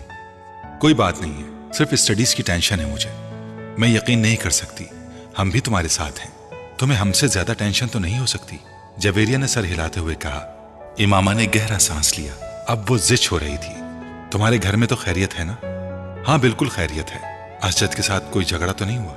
[SPEAKER 1] कोई बात नहीं है, सिर्फ स्टडीज की टेंशन है मुझे। मैं यकीन नहीं कर सकती, हम भी तुम्हारे साथ हैं। तुम्हें हमसे ज्यादा टेंशन तो नहीं हो सकती? जवेरिया ने सर हिलाते हुए कहा। इमामा ने गहरा सांस लिया। अब वो जिच हो रही थी। तुम्हारे घर में तो खैरियत है ना? हाँ, बिल्कुल खैरियत है। असजद के साथ कोई झगड़ा तो नहीं हुआ?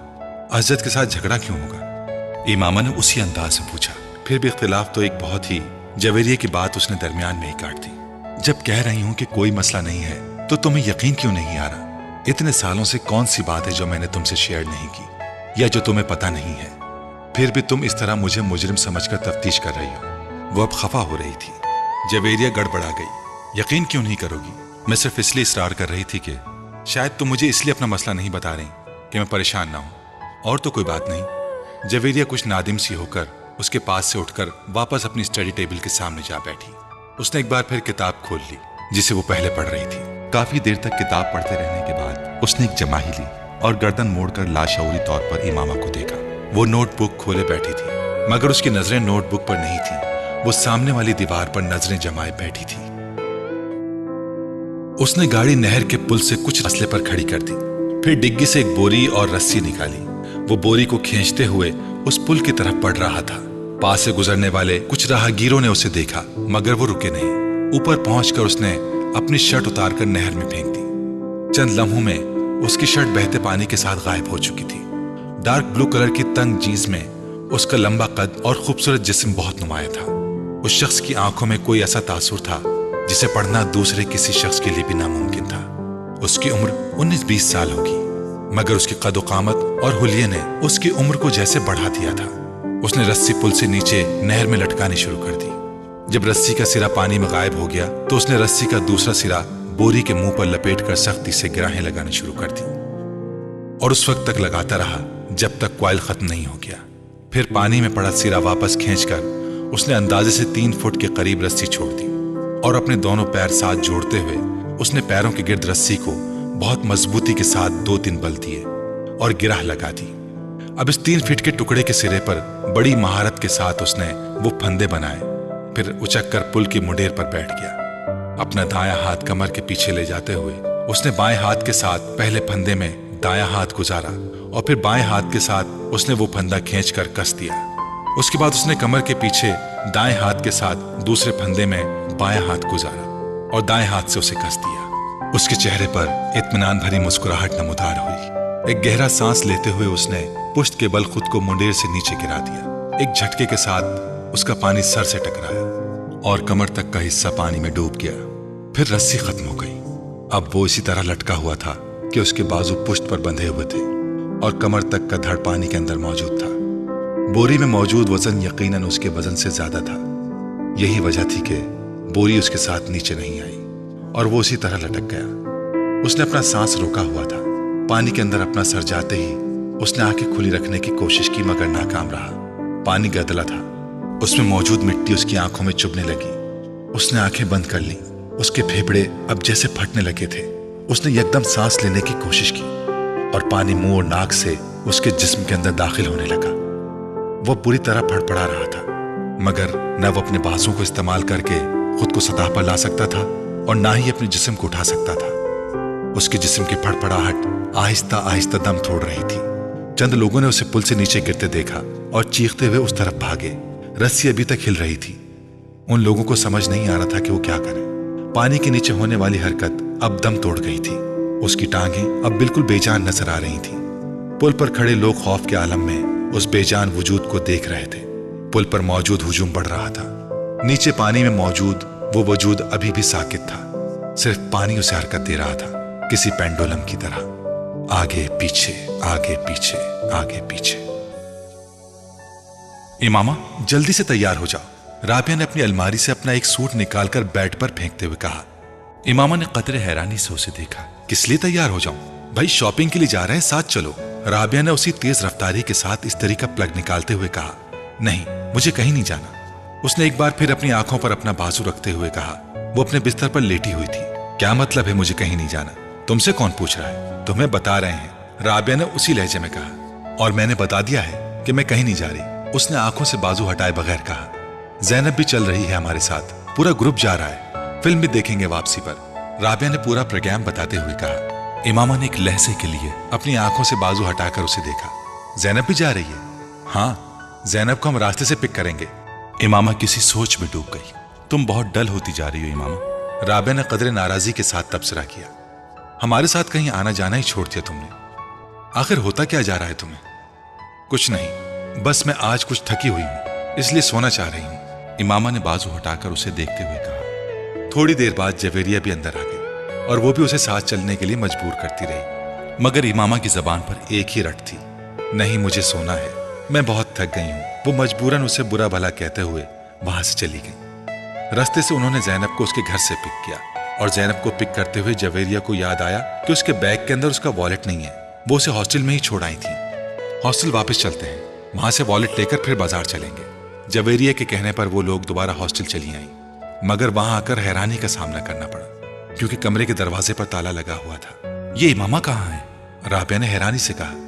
[SPEAKER 1] असजद के साथ झगड़ा क्यों होगा? इमामा ने उसी अंदाज से पूछा। फिर भी इख्तिलाफ तो एक बहुत ही। जवेरिया की बात उसने दरमियान में ही काट दी। जब कह रही हूं कि कोई मसला नहीं है तो तुम्हें यकीन क्यों नहीं आ रहा? इतने सालों से कौन सी बात है जो मैंने तुमसे शेयर नहीं की? या जो तुम्हें पता नहीं है, फिर भी तुम इस तरह मुझे मुजरिम समझकर तफ्तीश कर रही हो। वो अब खफा हो रही थी। जवेरिया गड़बड़ा गई। यकीन क्यों नहीं करोगी, मैं सिर्फ इसलिए इसरार कर रही थी कि शायद तुम मुझे इसलिए अपना मसला नहीं बता रही कि मैं परेशान ना हूं, और तो कोई बात नहीं। जवेरिया कुछ नादिम सी होकर उसके पास से उठकर वापस अपनी स्टडी टेबल के सामने जा बैठी। उसने एक बार फिर किताब खोल ली जिसे वो पहले पढ़ रही थी। काफी देर तक किताब पढ़ते रहने के बाद उसने एक जमाही ली और गर्दन मोड़कर लाशऊरी तौर पर इमामा को देखा। वो नोटबुक खोले बैठी थी, मगर उसकी नजरें नोटबुक पर नहीं थी। वो सामने वाली दीवार पर नजरें जमाए बैठी थी। उसने गाड़ी नहर के पुल से कुछ फासले पर खड़ी कर दी, फिर डिग्गी से एक बोरी और रस्सी निकाली। वो बोरी को खींचते हुए उस पुल की तरफ बढ़ रहा था। पास से गुजरने वाले कुछ राहगीरों ने उसे देखा, मगर वो रुके नहीं। ऊपर पहुंचकर उसने अपनी शर्ट उतारकर नहर में फेंक दी। चंद लम्हों में उसकी शर्ट बहते पानी के साथ गायब हो चुकी थी। डार्क ब्लू कलर की तंग जीन्स में उसका लंबा कद और खूबसूरत जिस्म बहुत नुमाया था। उस शख्स की आंखों में कोई ऐसा तासुर था जिसे पढ़ना दूसरे किसी शख्स के लिए भी नामुमकिन था। उसकी उम्र 19-20 साल होगी, मगर उसकी कद कामत और हुलिये ने उसकी उम्र को जैसे बढ़ा दिया था। उसने रस्सी पुल से नीचे नहर में लटकानी शुरू कर दी। जब रस्सी का सिरा पानी में गायब हो गया तो उसने रस्सी का दूसरा सिरा बोरी के मुंह पर लपेटकर सख्ती से गिराहें लगानी शुरू कर दी, और उस वक्त तक लगाता रहा जब तक कॉइल खत्म नहीं हो गया। फिर पानी में पड़ा सिरा वापस खींचकर उसने अंदाजे से 3 फुट के करीब रस्सी छोड़ दी, और अपने दोनों पैर साथ जोड़ते हुए उसने पैरों के गिर्द रस्सी को बहुत मजबूती के साथ 2-3 बल दिए और गिराह लगा दी। अब इस 3 फीट के टुकड़े के सिरे पर बड़ी महारत के साथ उसने वो फंदे बनाए। फिर उचक कर पुल की मुंडेर पर बैठ गया। अपना दायां हाथ कमर के पीछे ले जाते हुए उसने बाएं हाथ के साथ पहले फंदे में दायां हाथ गुजारा, और फिर बाएं हाथ के साथ उसने वो फंदा खींचकर कस दिया। उसके बाद उसने कमर के पीछे दाएं हाथ के साथ दूसरे फंदे में बायां हाथ गुजारा और दाएं हाथ से उसे कस दिया। उसके चेहरे पर इत्मीनान भरी मुस्कुराहट नमूदार हुई। एक गहरा सांस लेते हुए उसने पुश्त के बल खुद को मुंडेर से नीचे गिरा दिया। एक झटके के साथ उसका पानी सर से टकराया और कमर तक का हिस्सा पानी में डूब गया। फिर रस्सी खत्म हो गई। अब वो इसी तरह लटका हुआ था कि उसके बाजू पुश्त पर बंधे हुए थे और कमर तक का धड़ पानी के अंदर मौजूद था। बोरी में मौजूद वजन यकीनन उसके वजन से ज्यादा था। यही वजह थी कि बोरी उसके साथ नीचे नहीं आई और वो उसी तरह लटक गया। उसने अपना सांस रोका हुआ था। पानी के अंदर अपना सर जाते ही उसने आंखें खुली रखने की कोशिश की, मगर नाकाम रहा। पानी गदला था, उसमें मौजूद मिट्टी उसकी आंखों में चुभने लगी। उसने आंखें बंद कर ली। उसके फेफड़े अब जैसे फटने लगे थे। उसने एकदम सांस लेने की कोशिश की और पानी मुंह और नाक से उसके जिस्म के अंदर दाखिल होने लगा। वो पूरी तरह फड़फड़ा रहा था, मगर न वो अपने बाजुओं को इस्तेमाल करके खुद को सतह पर ला सकता था और ना ही अपने जिस्म को उठा सकता था। उसके जिस्म की फड़फड़ाहट आहिस्ता आहिस्ता दम तोड़ रही थी। चंद लोगों ने उसे पुल से नीचे गिरते देखा और चीखते हुए उस तरफ भागे। रस्सी अभी तक हिल रही थी। उन लोगों को समझ नहीं आ रहा था कि वो क्या करें। पानी के नीचे होने वाली हरकत अब दम तोड़ गई थी। उसकी टांगें अब बिल्कुल बेजान नजर आ रही थीं। पुल पर खड़े लोग खौफ के आलम में उस बेजान वजूद को देख रहे थे। पुल पर मौजूद हुजूम बढ़ रहा था। नीचे पानी में मौजूद वो वजूद अभी भी साकित था। सिर्फ पानी उसे हरकत दे रहा था, किसी पेंडुलम की तरह, आगे पीछे, आगे पीछे, आगे पीछे। इमामा, जल्दी से तैयार हो जाओ। राबिया ने अपनी अलमारी से अपना एक सूट निकालकर बेड पर फेंकते हुए कहा। इमामा ने कतरे हैरानी से उसे देखा। किस लिए तैयार हो जाऊं? भाई शॉपिंग के लिए जा रहे हैं, साथ चलो। राबिया ने उसी तेज रफ्तारी के साथ इस्त्री का प्लग निकालते हुए कहा। नहीं, मुझे कहीं नहीं जाना। उसने एक बार फिर अपनी आंखों पर अपना बाजू रखते हुए कहा। वो अपने बिस्तर पर लेटी हुई थी। क्या मतलब है मुझे कहीं नहीं जाना? तुमसे कौन पूछ रहा है? तुम्हें बता रहे हैं, राबिया ने उसी लहजे में कहा। और मैंने बता दिया है कि मैं कहीं नहीं जा रही, उसने आंखों से बाजू हटाए बगैर कहा। ज़ैनब भी चल रही है हमारे साथ, पूरा ग्रुप जा रहा है, फिल्म भी देखेंगे वापसी पर, राबिया ने पूरा प्रोग्राम बताते हुए कहा। इमामा ने एक लहजे के लिए अपनी आंखों से बाजू हटाकर उसे देखा। ज़ैनब भी जा रही है? हाँ, ज़ैनब को हम रास्ते से पिक करेंगे। इमामा किसी सोच में डूब गई। तुम बहुत डल होती जा रही हो इमामा, राबिया ने कदरे नाराजगी के साथ तबसरा किया। हमारे साथ कहीं आना जाना ही छोड़ दिया तुमने। आखिर होता क्या जा रहा है तुम्हें? कुछ नहीं, बस मैं आज कुछ थकी हुई हूं, इसलिए सोना चाह रही हूं। इमामा ने बाजू हटाकर उसे देखते हुए कहा। थोड़ी देर बाद जवेरिया भी अंदर आ गई और वो भी उसे साथ चलने के लिए मजबूर करती रही, मगर इमामा की जबान पर एक ही रट थी। नहीं, मुझे सोना है, मैं बहुत थक गई हूँ। वो मजबूरन उसे बुरा भला कहते हुए वहां से चली गई। रास्ते से उन्होंने जैनब को उसके घर से पिक किया और जैनब को पिक करते हुए जवेरिया को याद आया कि उसके बैग के अंदर उसका वॉलेट नहीं है। वो उसे हॉस्टल में ही छोड़ आई थी। हॉस्टल वापस चलते हैं, वहां से वॉलेट लेकर फिर बाजार चलेंगे। जवेरिया के कहने पर वो लोग दोबारा हॉस्टल चली आई, मगर वहां आकर हैरानी का सामना करना पड़ा क्योंकि कमरे के दरवाजे पर ताला लगा हुआ था। ये इमामा कहाँ है? राबिया ने हैरानी से कहा।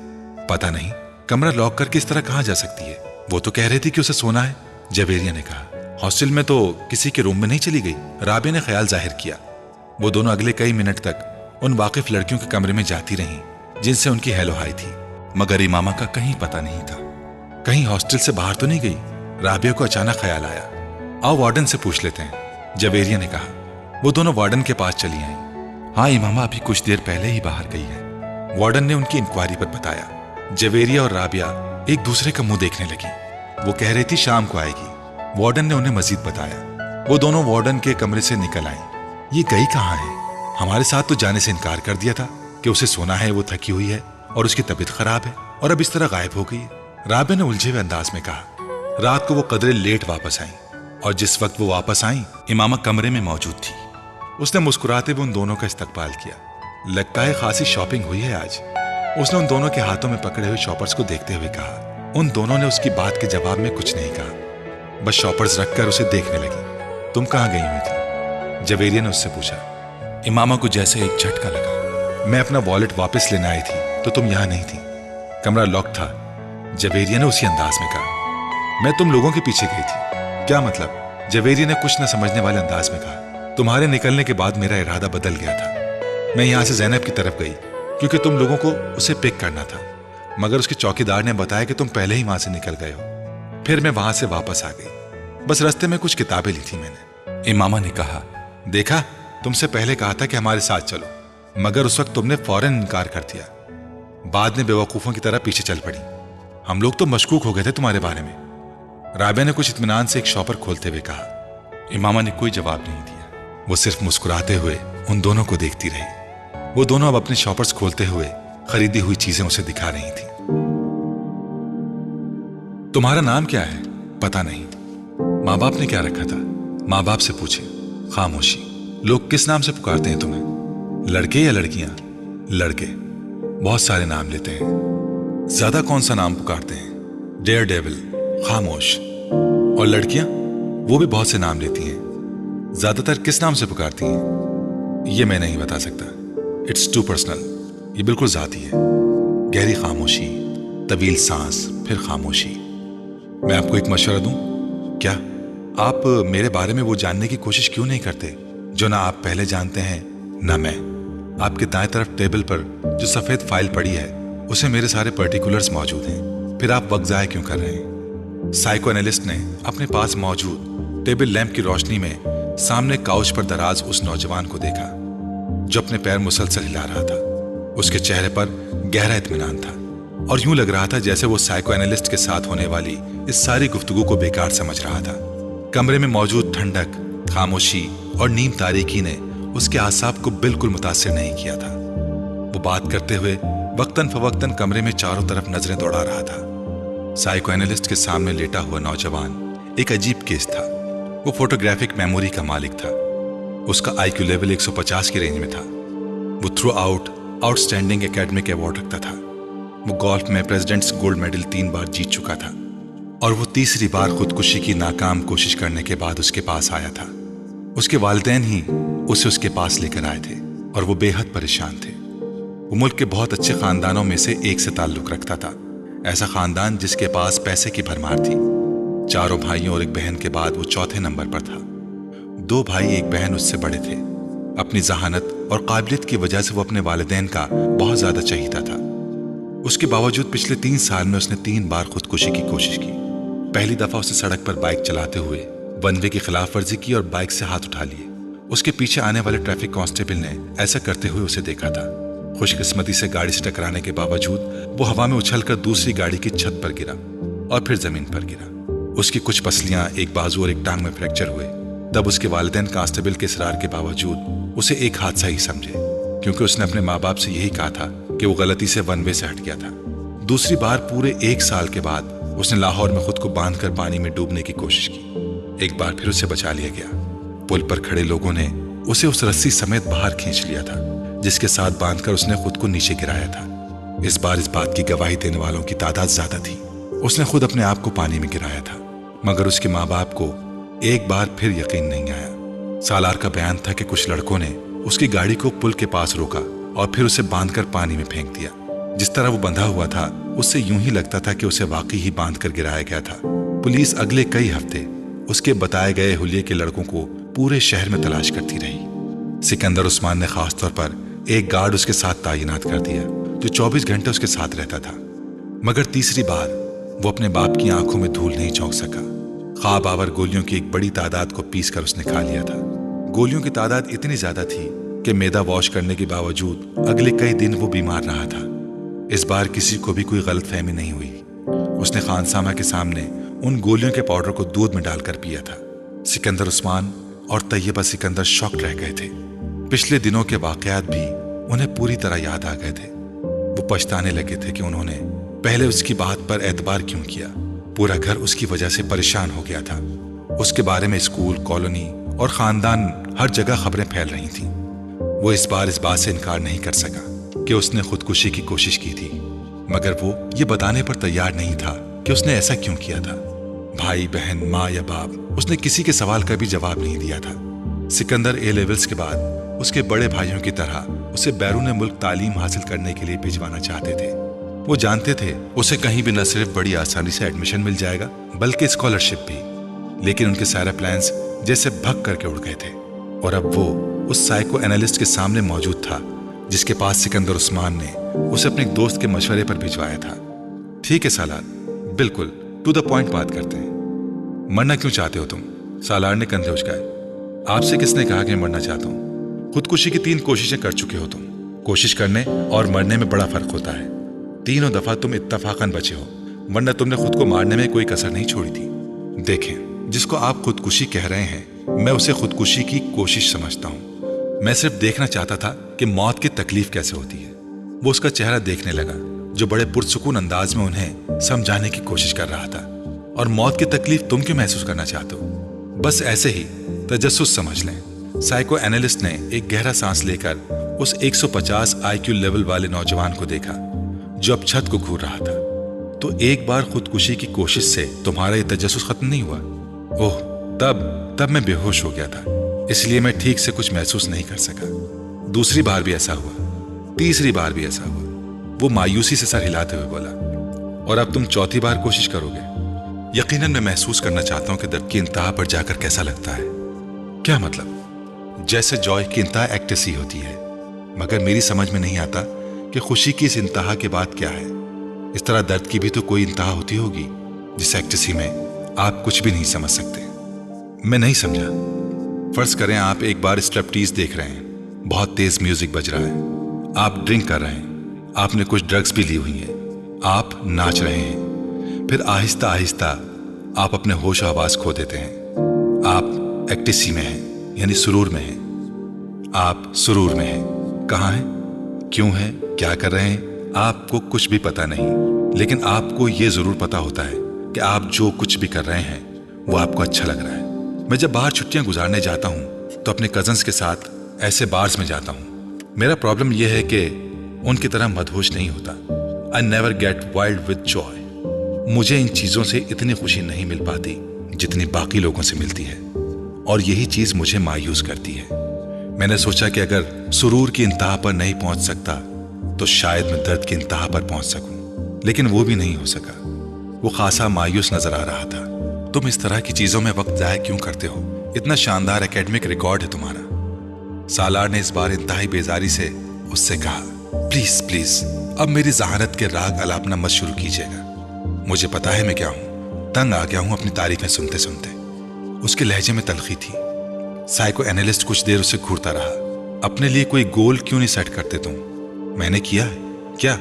[SPEAKER 1] पता नहीं, कमरा लॉक करके इस तरह कहाँ जा सकती है? वो तो कह रही थी कि उसे सोना है, जवेरिया ने कहा। हॉस्टल में तो किसी के रूम में नहीं चली गई, राबिया ने ख्याल जाहिर किया। वो दोनों अगले कई मिनट तक उन वाकिफ लड़कियों के कमरे में जाती रहीं जिनसे उनकी हेलो हाय थी, मगर इमामा का कहीं पता नहीं था। कहीं हॉस्टल से बाहर तो नहीं गई? राबिया को अचानक ख्याल आया। आओ वार्डन से पूछ लेते हैं, जवेरिया ने कहा। वो दोनों वार्डन के पास चली आईं। हाँ, इमामा अभी कुछ देर पहले ही बाहर गई है, वार्डन ने उनकी इंक्वायरी पर बताया। जवेरिया और राबिया एक दूसरे का मुंह देखने लगी। वो कह रही थी शाम को आएगी, वार्डन ने उन्हें मजीद बताया। वो दोनों वार्डन के कमरे से निकल आईं। ये गई कहाँ है? हमारे साथ तो जाने से इनकार कर दिया था कि उसे सोना है, वो थकी हुई है और उसकी तबीयत खराब है, और अब इस तरह गायब हो गई है, राबिया ने उलझे हुए अंदाज में कहा। रात को वो कदरे लेट वापस आई और जिस वक्त वो वापस आई इमामा कमरे में मौजूद थी। उसने मुस्कुराते हुए उन दोनों का इस्तकबाल किया। लगता है खासी शॉपिंग हुई है आज, उसने उन दोनों के हाथों में पकड़े हुए शॉपर्स को देखते हुए कहा। उन दोनों ने उसकी बात के जवाब में कुछ नहीं कहा, बस शॉपर्स रखकर उसे देखने लगी। तुम कहाँ गई हुई थी? जवेरिया ने उससे पूछा। इमामा को जैसे एक झटका लगा। मैं अपना वॉलेट वापस लेने आई थी तो तुम यहाँ नहीं थी, कमरा लॉक था, जवेरिया ने उसी अंदाज में कहा। मैं तुम लोगों के पीछे गई थी। क्या मतलब? जवेरिया ने कुछ न समझने वाले अंदाज में कहा। तुम्हारे निकलने के बाद मेरा इरादा बदल गया था। मैं यहाँ से जैनब की तरफ गई क्योंकि तुम लोगों को उसे पिक करना था, मगर उसके चौकीदार ने बताया कि तुम पहले ही वहां से निकल गए हो। फिर मैं वहां से वापस आ गई, बस रास्ते में कुछ किताबें ली थी मैंने। इमामा ने कहा। देखा, तुमसे पहले कहा था कि हमारे साथ चलो, मगर उस वक्त तुमने फौरन इनकार कर दिया। बाद में बेवकूफों की तरह पीछे चल पड़ी। हम लोग तो मशकूक हो गए थे तुम्हारे बारे में। राबिया ने कुछ इत्मीनान से एक शॉपर खोलते हुए कहा। इमामा ने कोई जवाब नहीं दिया, वो सिर्फ मुस्कुराते हुए उन दोनों को देखती रही। वो दोनों अब अपने शॉपर्स खोलते हुए खरीदी हुई चीजें उसे दिखा रही थी। तुम्हारा नाम क्या है? पता नहीं। माँ बाप ने क्या रखा था? माँ बाप से पूछे। खामोशी। लोग किस नाम से पुकारते हैं तुम्हें? लड़के या लड़कियां? लड़के। बहुत सारे नाम लेते हैं। ज्यादा कौन सा नाम पुकारते हैं? डेयर डेविल, खामोश। और लड़कियां? वो भी बहुत से नाम लेती हैं। ज्यादातर किस नाम से पुकारती हैं? ये मैं नहीं बता सकता, इट्स टू पर्सनल, ये बिल्कुल जाती है। गहरी खामोशी, तवील सांस, फिर खामोशी। मैं आपको एक मशवरा दूं? क्या? आप मेरे बारे में वो जानने की कोशिश क्यों नहीं करते जो ना आप पहले जानते हैं ना मैं? आपके दाएं तरफ टेबल पर जो सफेद फाइल पड़ी है उसे मेरे सारे पर्टिकुलर्स मौजूद हैं। फिर आप वक्त ज़ाया क्यों कर रहे हैं? साइको एनालिस्ट ने अपने पास मौजूद टेबल लैंप की रोशनी में सामने काउच पर दराज उस नौजवान को देखा जो अपने पैर मुसलसल हिला रहा था। उसके चेहरे पर गहरा इत्मीनान था और यूं लग रहा था जैसे वो साइको एनालिस्ट के साथ होने वाली इस सारी गुफ्तगू को बेकार समझ रहा था। कमरे में मौजूद ठंडक, खामोशी और नीम तारीकी ने उसके आसाब को बिल्कुल मुतासिर नहीं किया था। वो बात करते हुए वक्तन फवक्तन कमरे में चारों तरफ नजरें दौड़ा रहा था। साइको एनालिस्ट के सामने लेटा हुआ नौजवान एक अजीब केस था। वो फोटोग्राफिक मेमोरी का मालिक था। उसका आईक्यू लेवल 150 की रेंज में था। वो through out outstanding academic award रखता था। वो गोल्फ में प्रेसिडेंट्स गोल्ड मेडल 3 बार जीत चुका था और वो तीसरी बार खुदकुशी की नाकाम कोशिश करने के बाद उसके पास आया था। उसके वालिदैन ही उसे उसके पास लेकर आए थे और वो बेहद परेशान थे। वो मुल्क के बहुत अच्छे खानदानों में से एक से ताल्लुक रखता था, ऐसा खानदान जिसके पास पैसे की भरमार थी। 4 भाइयों और एक बहन के बाद वो चौथे नंबर पर था। 2 भाई एक बहन उससे बड़े थे। अपनी जहानत और काबिलियत की वजह से वो अपने वालिदैन का बहुत ज्यादा चहीता था। उसके बावजूद पिछले 3 साल में उसने 3 बार खुदकुशी की कोशिश की। पहली दफा उसने सड़क पर बाइक चलाते हुए वन वे की खिलाफ वर्जी की और बाइक से हाथ उठा लिए। उसके पीछे आने वाले ट्रैफिक कांस्टेबल ने ऐसा करते हुए उसे देखा था। खुशकिस्मती से गाड़ी से टकराने के बावजूद वो हवा में उछलकर दूसरी गाड़ी की छत पर गिरा और फिर जमीन पर गिरा। उसकी कुछ पसलियां, एक बाजू और एक टांग में फ्रैक्चर हुए। तब उसके वालिदैन कांस्टेबल के इसरार के बावजूद उसे एक हादसा ही समझे, क्योंकि उसने अपने माँ बाप से यही कहा था कि वो गलती से वन वे से हट गया था। दूसरी बार पूरे 1 साल के बाद उसने लाहौर में खुद को बांधकर पानी में डूबने की कोशिश की। एक बार फिर उसे बचा लिया गया। पुल पर खड़े लोगों ने उसे उस रस्सी समेत बाहर खींच लिया था जिसके साथ बांधकर उसने खुद को नीचे गिराया था। इस बार इस बात की गवाही देने वालों की तादाद ज्यादा थी। उसने खुद अपने आप को पानी में गिराया था, मगर उसके माँ बाप को एक बार फिर यकीन नहीं आया। सालार का बयान था कि कुछ लड़कों ने उसकी गाड़ी को पुल के पास रोका और फिर उसे बांधकर पानी में फेंक दिया। जिस तरह वो बंधा हुआ था उससे यूं ही लगता था कि उसे वाकई ही बांधकर गिराया गया था। पुलिस अगले कई हफ्ते उसके बताए गए हुलिये के लड़कों को पूरे शहर में तलाश करती रही। सिकंदर उस्मान ने खास तौर पर एक गार्ड उसके साथ तैनात कर दिया जो 24 घंटे उसके साथ रहता था। मगर तीसरी बार वो अपने बाप की आंखों में धूल नहीं झोंक सका। ख्वाब आवर गोलियों की एक बड़ी तादाद को पीस कर उसने खा लिया था। गोलियों की तादाद इतनी ज्यादा थी कि मैदा वॉश करने के बावजूद अगले कई दिन वो बीमार रहा था। इस बार किसी को भी कोई गलतफहमी नहीं हुई। उसने खानसामा के सामने उन गोलियों के पाउडर को दूध में डालकर पिया था। सिकंदर उस्मान और तैयबा सिकंदर शॉक्ड रह गए थे। पिछले दिनों के वाकयात भी उन्हें पूरी तरह याद आ गए थे। वो पछताने लगे थे कि उन्होंने पहले उसकी बात पर एतबार क्यों किया। पूरा घर उसकी वजह से परेशान हो गया था। उसके बारे में स्कूल, कॉलोनी और खानदान हर जगह खबरें फैल रही थीं। वो इस बार इस बात से इनकार नहीं कर सका कि उसने खुदकुशी की कोशिश की थी, मगर वो ये बताने पर तैयार नहीं था कि उसने ऐसा क्यों किया था। भाई बहन, माँ या बाप, उसने किसी के सवाल का भी जवाब नहीं दिया था। सिकंदर ए लेवल्स के बाद उसके बड़े भाइयों की तरह उसे बैरून मुल्क तालीम हासिल करने के लिए भिजवाना चाहते थे। वो जानते थे उसे कहीं भी न सिर्फ बड़ी आसानी से एडमिशन मिल जाएगा बल्कि स्कॉलरशिप भी। लेकिन उनके सारे प्लान्स जैसे भग करके उड़ गए थे और अब वो उस साइको एनालिस्ट के सामने मौजूद था जिसके पास सिकंदर उस्मान ने उसे अपने एक दोस्त के मशवरे पर भिजवाया था। ठीक है सालार, बिल्कुल टू द पॉइंट बात करते हैं। मरना क्यों चाहते हो तुम? सालार ने कंधे उचकाए। आपसे किसने कहा कि मरना चाहता हूं? खुदकुशी की 3 कोशिशें कर चुके हो तुम। कोशिश करने और मरने में बड़ा फर्क होता है। तीनों दफा तुम इत्तफाकन बचे हो, वरना तुमने खुद को मारने में कोई कसर नहीं छोड़ी थी। देखें, जिसको आप खुदकुशी कह रहे हैं मैं उसे खुदकुशी की कोशिश समझता हूं। मैं सिर्फ देखना चाहता था कि मौत की तकलीफ कैसे होती है। वो उसका चेहरा देखने लगा जो बड़े पुरसुकून अंदाज में उन्हें समझाने की कोशिश कर रहा था। और मौत की तकलीफ तुम क्यों महसूस करना चाहते हो? बस ऐसे ही तजस्सुस समझ लें। साइको एनालिस्ट ने एक गहरा सांस लेकर उस 150 IQ लेवल वाले नौजवान को देखा जो अब छत को घूर रहा था। तो एक बार खुदकुशी की कोशिश से तुम्हारा ये तजस्सुस खत्म नहीं हुआ? ओह, तब मैं बेहोश हो गया था, इसलिए मैं ठीक से कुछ महसूस नहीं कर सका। दूसरी बार भी ऐसा हुआ, तीसरी बार भी ऐसा हुआ। वो मायूसी से सर हिलाते हुए बोला, और अब तुम चौथी बार कोशिश करोगे? यकीनन मैं महसूस करना चाहता हूं कि दर्द की इंतहा पर जाकर कैसा लगता है। क्या मतलब? जैसे जॉय की इंतहा एक्टेसी होती है, मगर मेरी समझ में नहीं आता कि खुशी की इस इंतहा के बाद क्या है। इस तरह दर्द की भी तो कोई इंतहा होती होगी जिस एक्टेसी में आप कुछ भी नहीं समझ सकते। मैं नहीं समझा। फर्ज करें आप एक बार स्ट्रिपटीज देख रहे हैं, बहुत तेज म्यूजिक बज रहा है, आप ड्रिंक कर रहे हैं, आपने कुछ ड्रग्स भी ली हुई हैं, आप नाच रहे हैं, फिर आहिस्ता आहिस्ता आप अपने होश आवाज खो देते हैं। आप एक्टेसी में हैं, यानी सुरूर में हैं। आप सुरूर में हैं। कहाँ हैं, क्यों हैं, क्या कर रहे हैं, आपको कुछ भी पता नहीं। लेकिन आपको यह जरूर पता होता है कि आप जो कुछ भी कर रहे हैं वो आपको अच्छा लग रहा है। मैं जब बाहर छुट्टियां गुजारने जाता हूं तो अपने कजन्स के साथ ऐसे बार्स में जाता हूं। मेरा प्रॉब्लम यह है कि उनकी तरह मदहोश नहीं होता। I never get wild with Joy. मुझे इन चीजों से इतनी खुशी नहीं मिल पाती जितनी बाकी लोगों से मिलती है, और यही चीज मुझे मायूस करती है। मैंने सोचा कि अगर सुरूर की इंतहा पर नहीं पहुंच सकता तो शायद मैं दर्द की इंतहा पर पहुंच सकूं, लेकिन वो भी नहीं हो सका। वो खासा मायूस नजर आ रहा था। तुम इस तरह की चीजों में वक्त जाया क्यों करते हो? इतना शानदार एकेडमिक रिकॉर्ड है तुम्हारा। सालार ने इस बार इंतहाई बेजारी से उससे कहा, प्लीज प्लीज अब मेरी जहानत के राग अलापना मत शुरू कीजिएगा। मुझे पता है मैं क्या हूं, तंग आ गया हूं अपनी तारीफें सुनते सुनते। उसके लहजे में तलखी थी। साइको एनालिस्ट कुछ देर उसे घूरता रहा। अपने लिए कोई गोल क्यों नहीं सेट करते तुम? मैंने किया है क्या?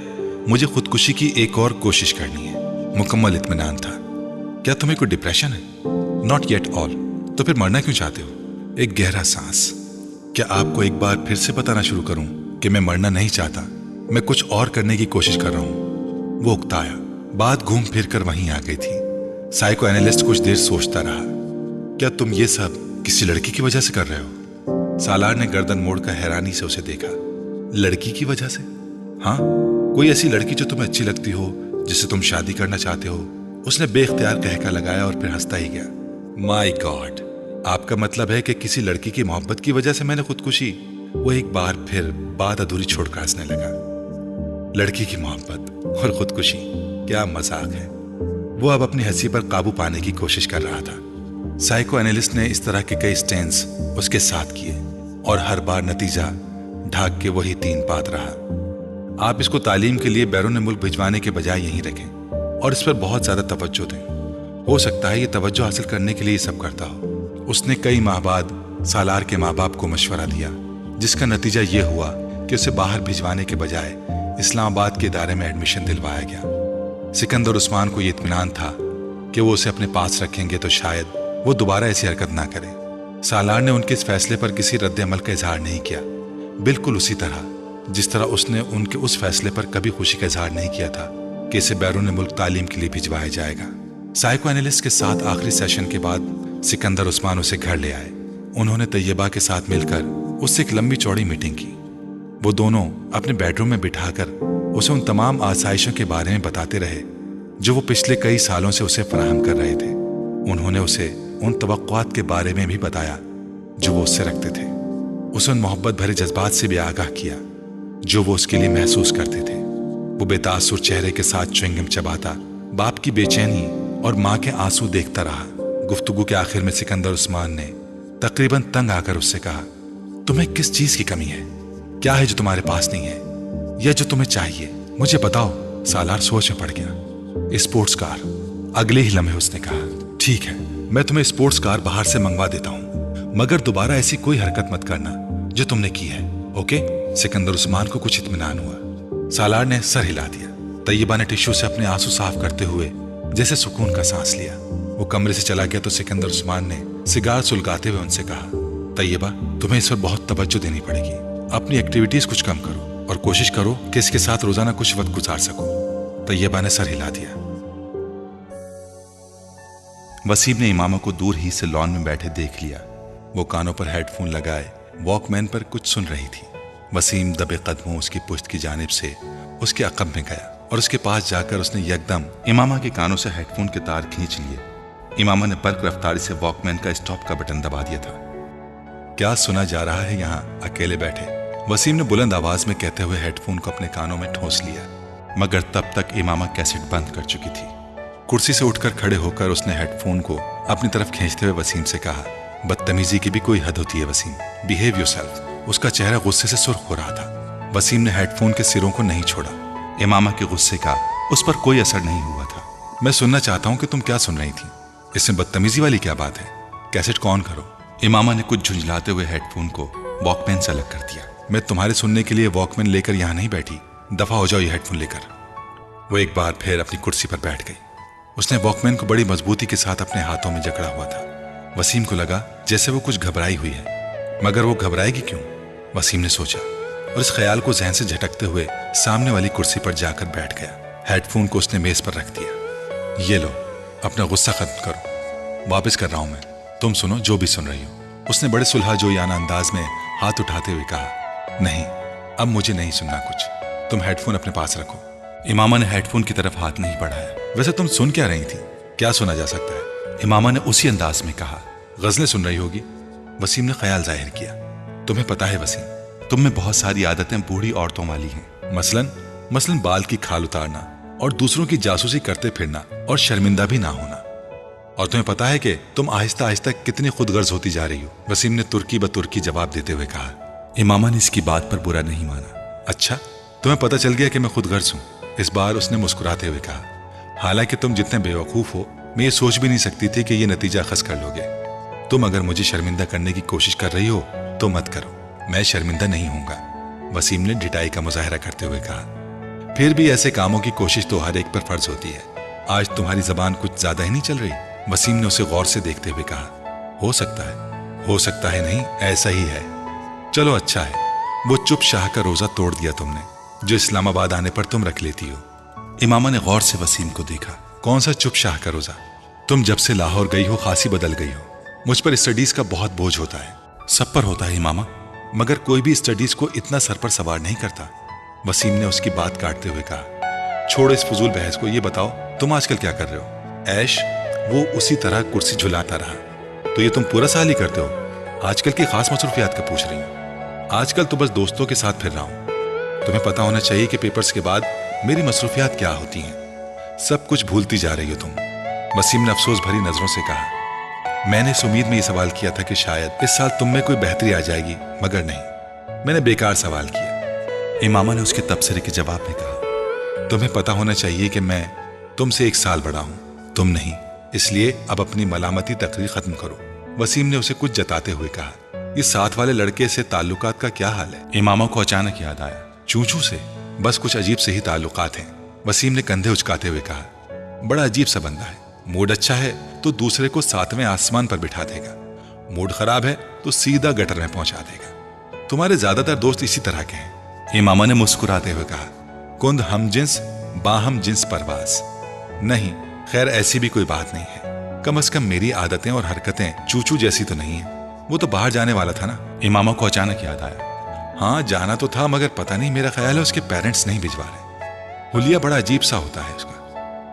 [SPEAKER 1] मुझे खुदकुशी की एक और कोशिश करनी है। मुकम्मल इत्मीनान था। क्या तुम्हें कोई डिप्रेशन है? Not yet all. तो फिर मरना क्यों चाहते हो? एक गहरा सांस। क्या आपको एक बार फिर से बताना शुरू करूं कि मैं मरना नहीं चाहता, मैं कुछ और करने की कोशिश कर रहा हूं? वो उकताया। बात घूम फिर कर वहीं आ गई थी। साइको एनालिस्ट कुछ देर सोचता रहा। क्या तुम ये सब किसी लड़की की वजह से कर रहे हो? सालार ने गर्दन मोड़कर हैरानी से उसे देखा। लड़की की वजह से? हाँ, कोई ऐसी लड़की जो तुम्हें अच्छी लगती हो, जिससे तुम शादी करना चाहते हो। उसने बेख्तियार कहका लगाया और फिर हंसता ही गया। माय गॉड, आपका मतलब है कि किसी लड़की की मोहब्बत की वजह से मैंने खुदकुशी? वो एक बार फिर बात अधूरी छोड़कर हंसने लगा। लड़की की मोहब्बत और खुदकुशी, क्या मजाक है। वो अब अपनी हंसी पर काबू पाने की कोशिश कर रहा था। साइको एनालिस्ट ने इस तरह के कई स्टेंस उसके साथ किए और हर बार नतीजा ढाक के वही 3 बात रहा। आप इसको तालीम के लिए बैरून मुल्क भिजवाने के बजाय यहीं रखें और इस पर बहुत ज्यादा तवज्जो दें। हो सकता है ये तवज्जो हासिल करने के लिए ये सब करता हो। उसने कई माह बाद सालार के माँ बाप को मशवरा दिया, जिसका नतीजा ये हुआ कि उसे बाहर भिजवाने के बजाय इस्लामाबाद के इदारे में एडमिशन दिलवाया गया। सिकंदर उस्मान को ये इत्मीनान था कि वो उसे अपने पास रखेंगे तो शायद वो दोबारा ऐसी हरकत ना करे। सालार ने उनके इस फैसले पर किसी रद्द अमल का इजहार नहीं किया, बिल्कुल उसी तरह जिस तरह उसने उनके उस फैसले पर कभी खुशी का इजहार नहीं किया था कि इसे बैरून मुल्क तालीम के लिए भिजवाया जाएगा। साइको एनालिस्ट के साथ आखिरी सेशन के बाद सिकंदर उस्मान उसे घर ले आए। उन्होंने तैयबा के साथ मिलकर उससे एक लंबी चौड़ी मीटिंग की। वो दोनों अपने बेडरूम में बिठाकर उसे उन तमाम आसाइशों के बारे में बताते रहे जो वो पिछले कई सालों से उसे फराहम कर रहे थे। उन्होंने उसे उन तवक्कुआत के बारे में भी बताया जो वो उससे रखते थे। उसे उन मोहब्बत भरे जज्बात से भी आगाह किया जो वो उसके लिए महसूस करते थे। वो बेतासुर चेहरे के साथ च्युइंगम चबाता बाप की बेचैनी और माँ के आंसू देखता रहा। गुफ्तगू के आखिर में सिकंदर उस्मान ने तकरीबन तंग आकर उससे कहा, तुम्हें किस चीज की कमी है? क्या है जो तुम्हारे पास नहीं है या जो तुम्हें चाहिए? मुझे बताओ। सालार सोच में पड़ गया। Sports car. अगले ही लम्हे उसने कहा, ठीक है, मैं तुम्हें स्पोर्ट्स कार बाहर से मंगवा देता हूं, मगर दोबारा ऐसी कोई हरकत मत करना जो तुमने की है, ओके? सिकंदर उस्मान को कुछ इत्मीनान हुआ। सालार ने सर हिला दिया। तैयबा ने टिश्यू से अपने आंसू साफ करते हुए जैसे सुकून का सांस लिया। वो कमरे से चला गया तो सिकंदर उस्मान ने सिगार सुलगाते हुए उनसे कहा, तैयबा, तुम्हें इस पर बहुत तवज्जो देनी पड़ेगी। अपनी एक्टिविटीज कुछ कम करो और कोशिश करो कि इसके साथ रोजाना कुछ वक्त गुजार सको। तैयबा ने सर हिला दिया। वसीम ने इमामा को दूर ही से लॉन में बैठे देख लिया। वो कानों पर हेडफोन लगाए वॉकमैन पर कुछ सुन रही थी। वसीम दबे कदमों उसकी पुश्त की जानिब से उसके अक़ब में गया और उसके पास जाकर उसने यकदम इमामा के कानों से हेडफोन के तार खींच लिए। इमामा ने बर्क रफ्तारी से वॉकमैन का स्टॉप का बटन दबा दिया था। क्या सुना जा रहा है यहाँ अकेले बैठे? वसीम ने बुलंद आवाज में कहते हुए हेडफोन को अपने कानों में ठोंस लिया, मगर तब तक इमामा कैसेट बंद कर चुकी थी। कुर्सी से उठकर खड़े होकर उसने हेडफोन को अपनी तरफ खींचते हुए वसीम से कहा, बदतमीजी की भी कोई हद होती है वसीम, बिहेव योरसेल्फ। उसका चेहरा गुस्से से सुर्ख हो रहा था। वसीम ने हेडफोन के सिरों को नहीं छोड़ा। इमामा के गुस्से का उस पर कोई असर नहीं हुआ था। मैं सुनना चाहता हूं कि तुम क्या सुन रही थी। इसमें बदतमीजी वाली क्या बात है? कैसेट कौन करो। इमामा ने कुछ झुंझलाते हुए हेडफोन को वॉकमैन से अलग कर दिया। मैं तुम्हारे सुनने के लिए वॉकमैन लेकर यहां नहीं बैठी, दफा हो जाओ ये हेडफोन लेकर। वो एक बार फिर अपनी कुर्सी पर बैठ गई। उसने वॉकमैन को बड़ी मजबूती के साथ अपने हाथों में जकड़ा हुआ था। वसीम को लगा जैसे वो कुछ घबराई हुई है, मगर वो घबराएगी क्यों? वसीम ने सोचा और इस ख्याल को जहन से झटकते हुए सामने वाली कुर्सी पर जाकर बैठ गया। हेडफोन को उसने मेज पर रख दिया। ये लो, अपना गुस्सा खत्म करो, वापस कर रहा हूं मैं, तुम सुनो जो भी सुन रही हो। उसने बड़े सुलह जोयाना अंदाज में हाथ उठाते हुए कहा, नहीं, अब मुझे नहीं सुनना कुछ, तुम हेडफोन अपने पास रखो। इमामा ने हेडफोन की तरफ हाथ नहीं बढ़ाया। वैसे तुम सुन क्या रही थी? क्या सुना जा सकता है? इमामा ने उसी अंदाज में कहा, गजलें सुन रही होगी। वसीम ने ख्याल जाहिर किया। तुम्हें पता है वसीम, तुम में बहुत सारी आदतें बूढ़ी औरतों वाली हैं। मसलन बाल की खाल उतारना और दूसरों की जासूसी करते फिरना और शर्मिंदा भी ना होना। और तुम्हें पता है कि तुम आहिस्ता आहिस्ता कितनी खुदगर्ज होती जा रही हो। वसीम ने तुर्की ब तुर्की जवाब देते हुए कहा। इमामा ने इसकी बात पर बुरा नहीं माना। अच्छा, तुम्हें पता चल गया कि मैं खुदगर्ज हूं? इस बार उसने मुस्कुराते हुए कहा। हालांकि तुम जितने बेवकूफ हो, मैं ये सोच भी नहीं सकती थी कि ये नतीजा अखज़ कर लोगे। तुम अगर मुझे शर्मिंदा करने की कोशिश कर रही हो तो मत करो, मैं शर्मिंदा नहीं होऊंगा। वसीम ने ढिठाई का मुजाहरा करते हुए कहा। फिर भी ऐसे कामों की कोशिश तो हर एक पर फर्ज होती है। आज तुम्हारी जबान कुछ ज्यादा ही नहीं चल रही? वसीम ने उसे गौर से देखते हुए कहा। हो सकता है नहीं, ऐसा ही है। चलो अच्छा है, वो चुप शाह का रोजा तोड़ दिया तुमने, जो इस्लामाबाद आने पर तुम रख लेती हो। इमामा ने गौर से वसीम को देखा। कौन सा चुप शाह का रोजा? तुम जब से लाहौर गई हो खासी बदल गई हो। मुझ पर स्टडीज का बहुत बोझ होता है। सब पर होता है इमामा, मगर कोई भी स्टडीज को इतना सर पर सवार नहीं करता। वसीम ने उसकी बात काटते हुए कहा, छोड़ो इस फजूल बहस को, ये बताओ तुम आजकल क्या कर रहे हो? ऐश? वो उसी तरह कुर्सी झुलाता रहा। तो ये तुम पूरा साल ही करते हो? आजकल की खास मसरूफियात का पूछ रही हूँ। आजकल तो बस दोस्तों के साथ फिर रहा हूँ। तुम्हें पता होना चाहिए कि पेपर्स के बाद मेरी मसरूफियात क्या होती हैं। सब कुछ भूलती जा रही हो तुम। वसीम ने अफसोस भरी नजरों से कहा, मैंने इस उम्मीद में ये सवाल किया था कि शायद इस साल तुम में कोई बेहतरी आ जाएगी, मगर नहीं, मैंने बेकार सवाल किया। इमामा ने उसके तबसरे के जवाब में कहा, तुम्हें पता होना चाहिए कि मैं तुमसे 1 साल बड़ा हूं, तुम नहीं। इसलिए अब अपनी मलामती तकरीर खत्म करो। वसीम ने उसे कुछ जताते हुए कहा, ये साथ वाले लड़के से ताल्लुकात का क्या हाल है? इमामा को अचानक याद आया, चूचू से? बस कुछ अजीब से ही ताल्लुकात हैं। वसीम ने कंधे उचकाते हुए कहा, बड़ा अजीब सा बंदा है। मूड अच्छा है तो दूसरे को 7वें आसमान पर बिठा देगा, मूड खराब है तो सीधा गटर में पहुंचा देगा। तुम्हारे ज्यादातर दोस्त इसी तरह के हैं। इमामा ने मुस्कुराते हुए कहा, कुंद हम जिन्स बाहम जिन्स परवास। नहीं, खैर ऐसी भी कोई बात नहीं है। कम से कम मेरी आदतें और हरकतें चूचू जैसी तो नहीं है। वो तो बाहर जाने वाला था ना। इमामा को अचानक याद आया, हाँ जाना तो था, मगर पता नहीं, मेरा ख्याल है उसके पेरेंट्स नहीं भिजवा रहे। हुलिया बड़ा अजीब सा होता है उसका।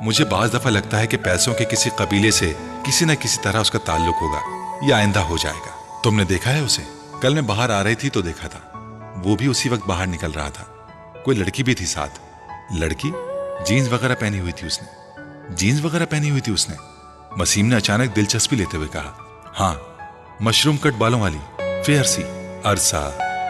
[SPEAKER 1] मुझे बाज दफा लगता है कि पैसों के किसी कबीले से किसी न किसी तरह उसका ताल्लुक होगा, या आइंदा हो जाएगा। तुमने देखा है उसे? कल मैं बाहर आ रही थी तो देखा था। वो भी उसी वक्त बाहर निकल रहा था। कोई लड़की भी थी साथ। लड़की? जीन्स वगैरह पहनी हुई थी उसने। जीन्स वगैरह पहनी हुई थी उसने? वसीम ने अचानक दिलचस्पी लेते हुए कहा, हाँ, मशरूम कट बालों वाली, फेयर सी। अरसा?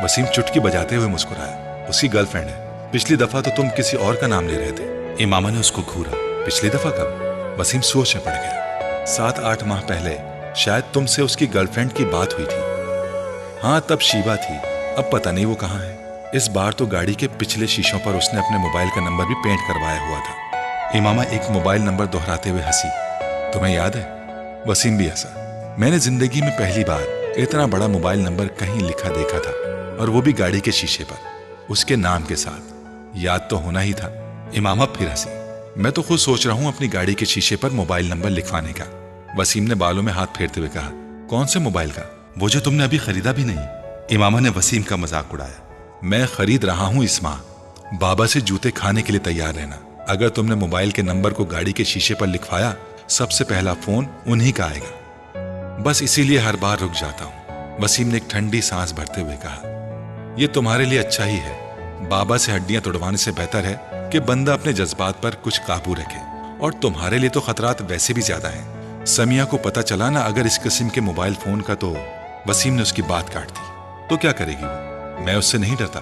[SPEAKER 1] वसीम चुटकी बजाते हुए मुस्कुराया, उसकी गर्लफ्रेंड है। पिछली दफा तो तुम किसी और का नाम ले रहे थे। इमामा ने उसको घूरा, पिछली दफा कब? वसीम सोच में पड़ गया। 7-8 माह पहले शायद तुमसे उसकी गर्लफ्रेंड की बात हुई थी। हाँ, तब शीबा थी, अब पता नहीं वो कहाँ है। इस बार तो गाड़ी के पिछले शीशों पर उसने अपने मोबाइल का नंबर भी पेंट करवाया हुआ था। इमामा एक मोबाइल नंबर दोहराते हुए हंसी। तुम्हें याद है? वसीम भी हंसा। मैंने जिंदगी में पहली बार इतना बड़ा मोबाइल नंबर कहीं लिखा देखा था, और वो भी गाड़ी के शीशे पर, उसके नाम के साथ। याद तो होना ही था। इमामा फिर हंसी। मैं तो खुद सोच रहा हूं अपनी गाड़ी के शीशे पर मोबाइल नंबर लिखवाने का। वसीम ने बालों में हाथ फेरते हुए कहा, कौन से मोबाइल का? वो जो तुमने अभी खरीदा भी नहीं। इमामा ने वसीम का मजाक उड़ाया। मैं खरीद रहा हूं इस माह। बाबा से जूते खाने के लिए तैयार रहना। अगर तुमने मोबाइल के नंबर को गाड़ी के शीशे पर लिखवाया, सबसे पहला फोन उन्हीं का आएगा। बस इसीलिए हर बार रुक जाता हूं। वसीम ने एक ठंडी सांस भरते हुए कहा, यह तुम्हारे लिए अच्छा ही है। बाबा से हड्डियां तोड़वाने से बेहतर है कि बंदा अपने जज्बात पर कुछ काबू रखे। और तुम्हारे लिए तो खतरात वैसे भी ज्यादा हैं। समिया को पता चला ना अगर इस किस्म के मोबाइल फोन का, तो वसीम ने उसकी बात काट दी। तो क्या करेगी वो? मैं उससे नहीं डरता।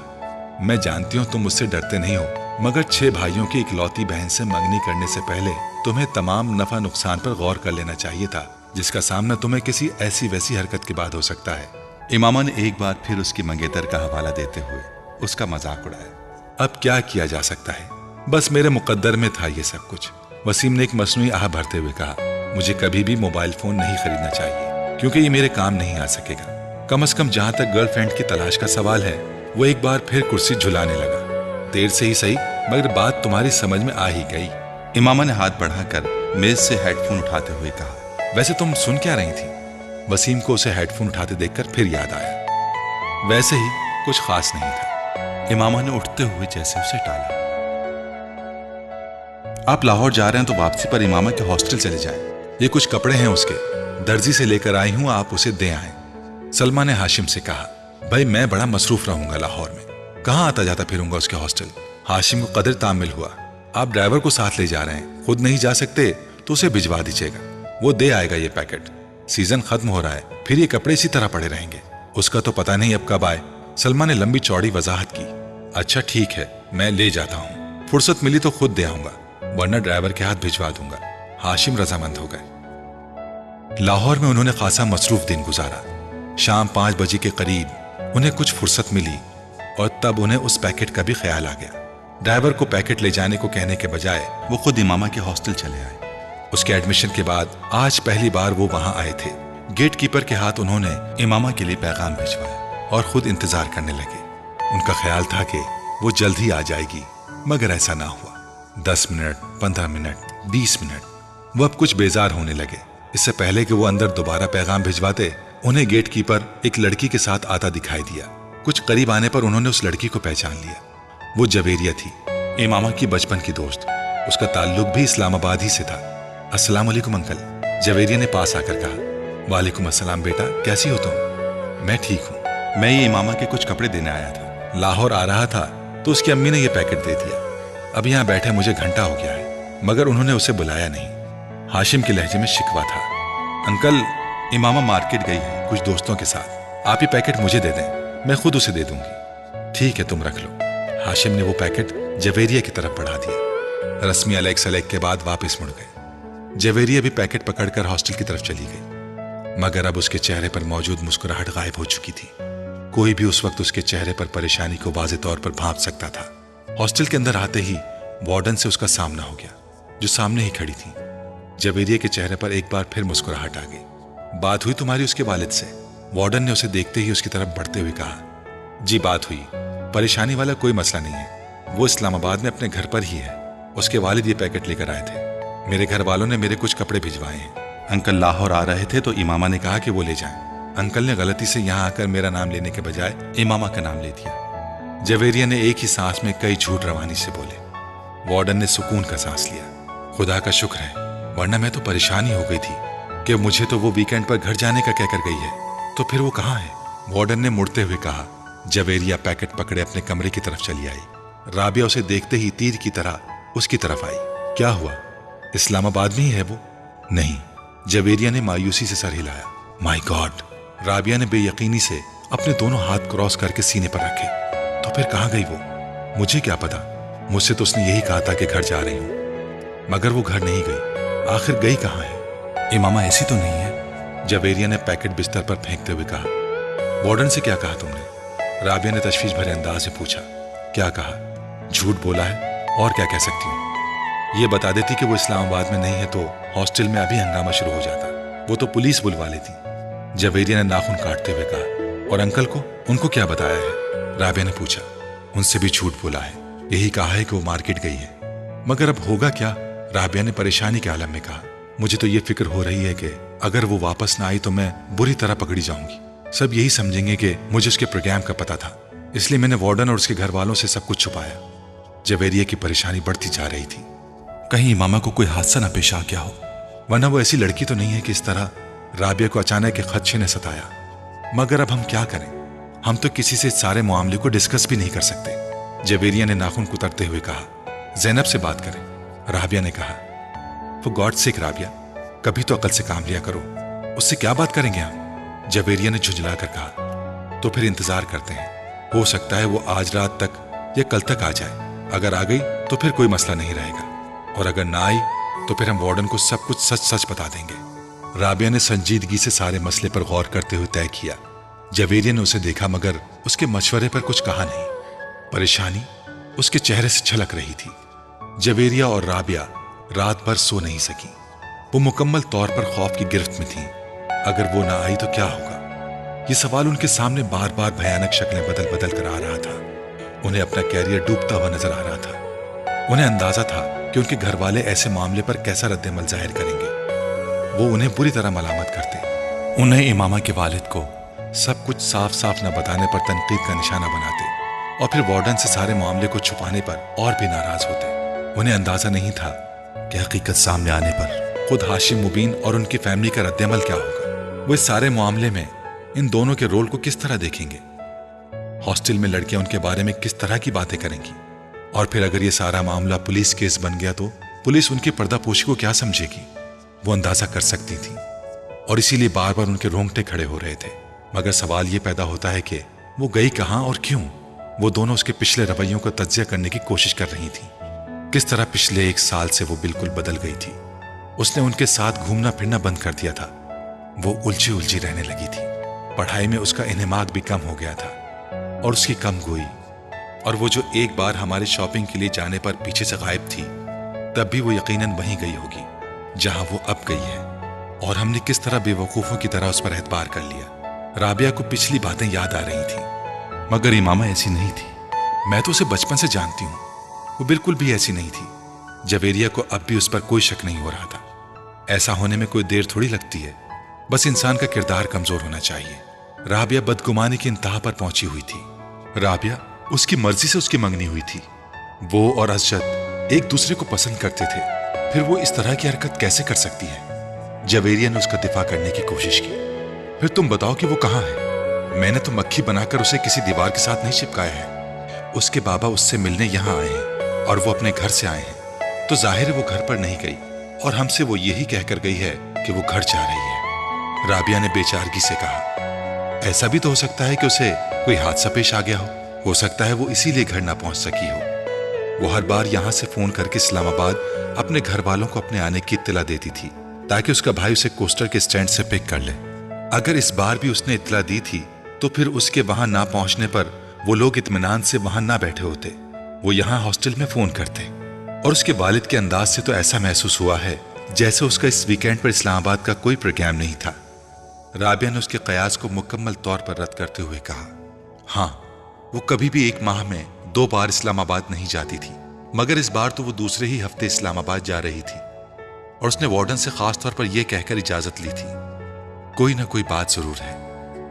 [SPEAKER 1] मैं जानती हूं तुम मुझसे डरते नहीं हो, मगर 6 भाइयों की इकलौती बहन से मंगनी करने से पहले तुम्हें तमाम नफा नुकसान पर गौर कर लेना चाहिए था, जिसका सामना तुम्हें किसी ऐसी वैसी हरकत के बाद हो सकता है। इमामा ने एक बार फिर उसकी मंगेतर का हवाला देते हुए उसका मजाक उड़ाया। अब क्या किया जा सकता है, बस मेरे मुकद्दर में था ये सब कुछ। वसीम ने एक मसनूई आह भरते हुए कहा, मुझे कभी भी मोबाइल फोन नहीं खरीदना चाहिए, क्योंकि ये मेरे काम नहीं आ सकेगा। कम से कम जहां तक गर्लफ्रेंड की तलाश का सवाल है, वो एक बार फिर कुर्सी झुलाने लगा। देर से ही सही, मगर बात तुम्हारी समझ में आ ही गई। इमामा ने हाथ बढ़ाकर मेज से हेडफोन उठाते हुए कहा, वैसे तुम सुन क्या रही थी? वसीम को उसे हेडफोन उठाते देखकर फिर याद आया। वैसे ही कुछ खास नहीं था। इमामा ने उठते हुए जैसे उसे टाला। आप लाहौर जा रहे हैं तो वापसी पर इमामा के हॉस्टल चले जाएं। ये कुछ कपड़े हैं उसके, दर्जी से लेकर आई हूं, आप उसे दे आए। सलमा ने हाशिम से कहा, भाई मैं बड़ा मसरूफ रहूंगा लाहौर में, कहाँ आता जाता फिरूंगा उसके हॉस्टल। हाशिम को कदर तामिल हुआ। आप ड्राइवर को साथ ले जा रहे हैं, खुद नहीं जा सकते तो उसे भिजवा दीजिएगा, वो दे आएगा ये पैकेट। सीजन खत्म हो रहा है, फिर ये कपड़े इसी तरह पड़े रहेंगे। उसका तो पता नहीं अब कब आए। सलमा ने लंबी चौड़ी वजाहत की। अच्छा ठीक है, मैं ले जाता हूँ, फुर्सत मिली तो खुद दे आऊंगा, वरना ड्राइवर के हाथ भिजवा दूंगा। हाशिम रजामंद हो गए। लाहौर में उन्होंने खासा मसरूफ दिन गुजारा। शाम 5 बजे के करीब उन्हें कुछ फुर्सत मिली और तब उन्हें उस पैकेट का भी ख्याल आ गया। ड्राइवर को पैकेट ले जाने को कहने के बजाय वो खुद इमामा के हॉस्टल चले आए। उसके एडमिशन के बाद आज पहली बार वो वहां आए थे। गेट कीपर के हाथ उन्होंने इमामा के लिए पैगाम भिजवाया और खुद इंतजार करने लगे। उनका ख्याल था कि वो जल्द ही आ जाएगी, मगर ऐसा ना हुआ। 10 मिनट, 15 मिनट, 20 मिनट। वो अब कुछ बेजार होने लगे। इससे पहले कि वो अंदर दोबारा पैगाम भिजवाते, उन्हें गेट कीपर एक लड़की के साथ आता दिखाई दिया। कुछ करीब आने पर उन्होंने उस लड़की को पहचान लिया। वो जवेरिया थी, इमामा की बचपन की दोस्त। उसका ताल्लुक भी इस्लामाबाद ही से था। अस्सलाम वालेकुम अंकल, जवेरिया ने पास आकर कहा। वालेकुम अस्सलाम बेटा, कैसी हो तुम? मैं ठीक हूँ। मैं ये इमामा के कुछ कपड़े देने आया था। लाहौर आ रहा था तो उसकी अम्मी ने ये पैकेट दे दिया। अब यहाँ बैठे मुझे घंटा हो गया है, मगर उन्होंने उसे बुलाया नहीं। हाशिम के लहजे में शिकवा था। अंकल, इमामा मार्केट गई है कुछ दोस्तों के साथ। आप ये पैकेट मुझे दे दें, मैं खुद उसे दे दूंगी। ठीक है, तुम रख लो। हाशिम ने वो पैकेट जवेरिया की तरफ बढ़ा दिया। रस्मी अलैक सलैक के बाद वापस मुड़ गए। जवेरिया भी पैकेट पकड़कर हॉस्टल की तरफ चली गई, मगर अब उसके चेहरे पर मौजूद मुस्कुराहट गायब हो चुकी थी। कोई भी उस वक्त उसके चेहरे पर परेशानी को वाज़े तौर पर भांप सकता था। हॉस्टल के अंदर आते ही वार्डन से उसका सामना हो गया, जो सामने ही खड़ी थी। जवेरिया के चेहरे पर एक बार फिर मुस्कुराहट आ गई। बात हुई तुम्हारी उसके वालिद से? वार्डन ने उसे देखते ही उसकी तरफ बढ़ते हुए कहा। जी बात हुई, परेशानी वाला कोई मसला नहीं है। वो इस्लामाबाद में अपने घर पर ही है। उसके वालिद ये पैकेट लेकर आए थे। मेरे घर वालों ने मेरे कुछ कपड़े भिजवाए हैं। अंकल लाहौर आ रहे थे तो इमामा ने कहा कि वो ले जाएं। अंकल ने गलती से यहाँ आकर मेरा नाम लेने के बजाय इमामा का नाम ले दिया। जवेरिया ने एक ही सांस में कई झूठ रवानी से बोले। वार्डन ने सुकून का सांस लिया। खुदा का शुक्र है, वरना मैं तो परेशान ही हो गई थी कि मुझे तो वो वीकेंड पर घर जाने का कहकर गई है, तो फिर वो कहाँ है? वार्डन ने मुड़ते हुए कहा। जवेरिया पैकेट पकड़े अपने कमरे की तरफ चली आई। राबिया उसे देखते ही तीर की तरह उसकी तरफ आई। क्या हुआ, इस्लामाबाद में ही है वो? नहीं, जवेरिया ने मायूसी से सर हिलाया। My God! राबिया ने बेयकीनी से अपने दोनों हाथ क्रॉस करके सीने पर रखे। तो फिर कहाँ गई वो? मुझे क्या पता, मुझसे तो उसने यही कहा था कि घर जा रही हूं, मगर वो घर नहीं गई। आखिर गई कहाँ है? इमामा ऐसी तो नहीं है? जवेरिया ने पैकेट बिस्तर पर फेंकते हुए कहा। वार्डन से क्या कहा तुमने? राबिया ने तशवीश भरे अंदाज से पूछा। क्या कहा? झूठ बोला है, और क्या कह सकती हूँ। ये बता देती कि वो इस्लामाबाद में नहीं है तो हॉस्टल में अभी हंगामा शुरू हो जाता। वो तो पुलिस बुलवा लेती। जवेरिया ने नाखून काटते हुए कहा। और अंकल को, उनको क्या बताया है? राबिया ने पूछा। उनसे भी झूठ बोला है, यही कहा है कि वो मार्केट गई है। मगर अब होगा क्या? राबिया ने परेशानी के आलम में कहा। मुझे तो ये फिक्र हो रही है कि अगर वो वापस ना आई तो मैं बुरी तरह पकड़ी जाऊंगी। सब यही समझेंगे कि मुझे उसके प्रोग्राम का पता था, इसलिए मैंने वार्डन और उसके घर वालों से सब कुछ छुपाया। जवेरिया की परेशानी बढ़ती जा रही थी। कहीं इमामा को कोई हादसा ना पेश आ गया हो, वरना वो ऐसी लड़की तो नहीं है कि इस तरह राबिया को अचानक एक खदशे ने सताया। मगर अब हम क्या करें? हम तो किसी से इस सारे मामले को डिस्कस भी नहीं कर सकते। जवेरिया ने नाखून कुतरते हुए कहा। जैनब से बात करें, राबिया ने कहा। फॉर गॉड सेक राबिया, कभी तो अकल से काम लिया करो। उससे क्या बात करेंगे हम? जवेरिया ने झुंझलाकर कहा। तो फिर इंतजार करते हैं, हो सकता है वो आज रात तक या कल तक आ जाए। अगर आ गई तो फिर कोई मसला नहीं रहेगा, और अगर ना आई तो फिर हम वार्डन को सब कुछ सच सच बता देंगे। राबिया ने संजीदगी से सारे मसले पर गौर करते हुए तय किया। जवेरिया ने उसे देखा, मगर उसके मशवरे पर कुछ कहा नहीं। परेशानी उसके चेहरे से छलक रही थी। जवेरिया और राबिया रात भर सो नहीं सकी। वो मुकम्मल तौर पर खौफ की गिरफ्त में थी। अगर वो ना आई तो क्या होगा? ये सवाल उनके सामने बार बार भयानक शक्लें बदल बदल कर आ रहा था। उन्हें अपना कैरियर डूबता हुआ नजर आ रहा था। उन्हें अंदाजा था कि उनके घर वाले ऐसे मामले पर कैसा रद्द-ए-अमल जाहिर करेंगे। वो उन्हें बुरी तरह मलामत करते, उन्हें इमामा के वालिद को सब कुछ साफ साफ न बताने पर तनकीद का निशाना बनाते, और फिर वार्डन से सारे मामले को छुपाने पर और भी नाराज होते। उन्हें अंदाजा नहीं था कि हकीकत सामने आने पर खुद हाशिम मुबीन और उनकी फैमिली का रद्द-ए-अमल क्या होगा। वो इस सारे मामले में इन दोनों के रोल को किस तरह देखेंगे। हॉस्टल में लड़कियां उनके बारे में किस तरह की बातें करेंगी, और फिर अगर ये सारा मामला पुलिस केस बन गया तो पुलिस उनकी पर्दापोशी को क्या समझेगी। वो अंदाजा कर सकती थी, और इसीलिए बार बार उनके रोंगटे खड़े हो रहे थे। मगर सवाल ये पैदा होता है कि वो गई कहाँ और क्यों। वो दोनों उसके पिछले रवैयों का तज्जिया करने की कोशिश कर रही थी। किस तरह पिछले 1 साल से वो बिल्कुल बदल गई थी। उसने उनके साथ घूमना फिरना बंद कर दिया था। वो उलझी उलझी रहने लगी थी। पढ़ाई में उसका इन्हिमाक भी कम हो गया था, और उसकी कम गोई। और वो जो एक बार हमारे शॉपिंग के लिए जाने पर पीछे से गायब थी, तब भी वो यकीनन वहीं गई होगी जहां वो अब गई है। और हमने किस तरह बेवकूफों की तरह उस पर एतबार कर लिया। राबिया को पिछली बातें याद आ रही थी, मगर इमामा ऐसी नहीं थी। मैं तो उसे बचपन से जानती हूँ, वो बिल्कुल भी ऐसी नहीं थी। जवेरिया को अब भी उस पर कोई शक नहीं हो रहा था। ऐसा होने में कोई देर थोड़ी लगती है, बस इंसान का किरदार कमजोर होना चाहिए। राबिया बदगुमानी की इंतहा पर पहुंची हुई थी। राबिया उसकी मर्जी से उसकी मंगनी हुई थी। वो और असजद एक दूसरे को पसंद करते थे, फिर वो इस तरह की हरकत कैसे कर सकती है? जवेरिया ने उसका दिफा करने की कोशिश की। फिर तुम बताओ कि वो कहाँ है? मैंने तो मक्खी बनाकर उसे किसी दीवार के साथ नहीं चिपकाया है। उसके बाबा उससे मिलने यहाँ आए हैं और वो अपने घर से आए हैं, तो जाहिर है वो घर पर नहीं गई और हमसे वो यही कहकर गई है कि वो घर जा रही है। राबिया ने बेचारगी से कहा। ऐसा भी तो हो सकता है कि उसे कोई हादसा पेश आ गया हो सकता है वो इसीलिए घर ना पहुंच सकी हो। वो हर बार यहां से फोन करके इस्लामाबाद अपने घर वालों को अपने आने की इत्तला देती थी, ताकि उसका भाई उसे कोस्टर के स्टैंड से पिक कर ले। अगर इस बार भी उसने इत्तला दी थी तो फिर उसके वहां ना पहुंचने पर वो लोग इत्मीनान से वहां ना बैठे होते, वो यहाँ हॉस्टल में फोन करते। और उसके वालिद के अंदाज से तो ऐसा महसूस हुआ है जैसे उसका इस वीकेंड पर इस्लामाबाद का कोई प्रोग्राम नहीं था। राबिया ने उसके कयास को मुकम्मल तौर पर रद्द करते हुए कहा, हाँ, वो कभी भी एक माह में 2 बार इस्लामाबाद नहीं जाती थी, मगर इस बार तो वो दूसरे ही हफ्ते इस्लामाबाद जा रही थी और उसने वार्डन से खास तौर पर यह कहकर इजाजत ली थी, कोई ना कोई बात जरूर है,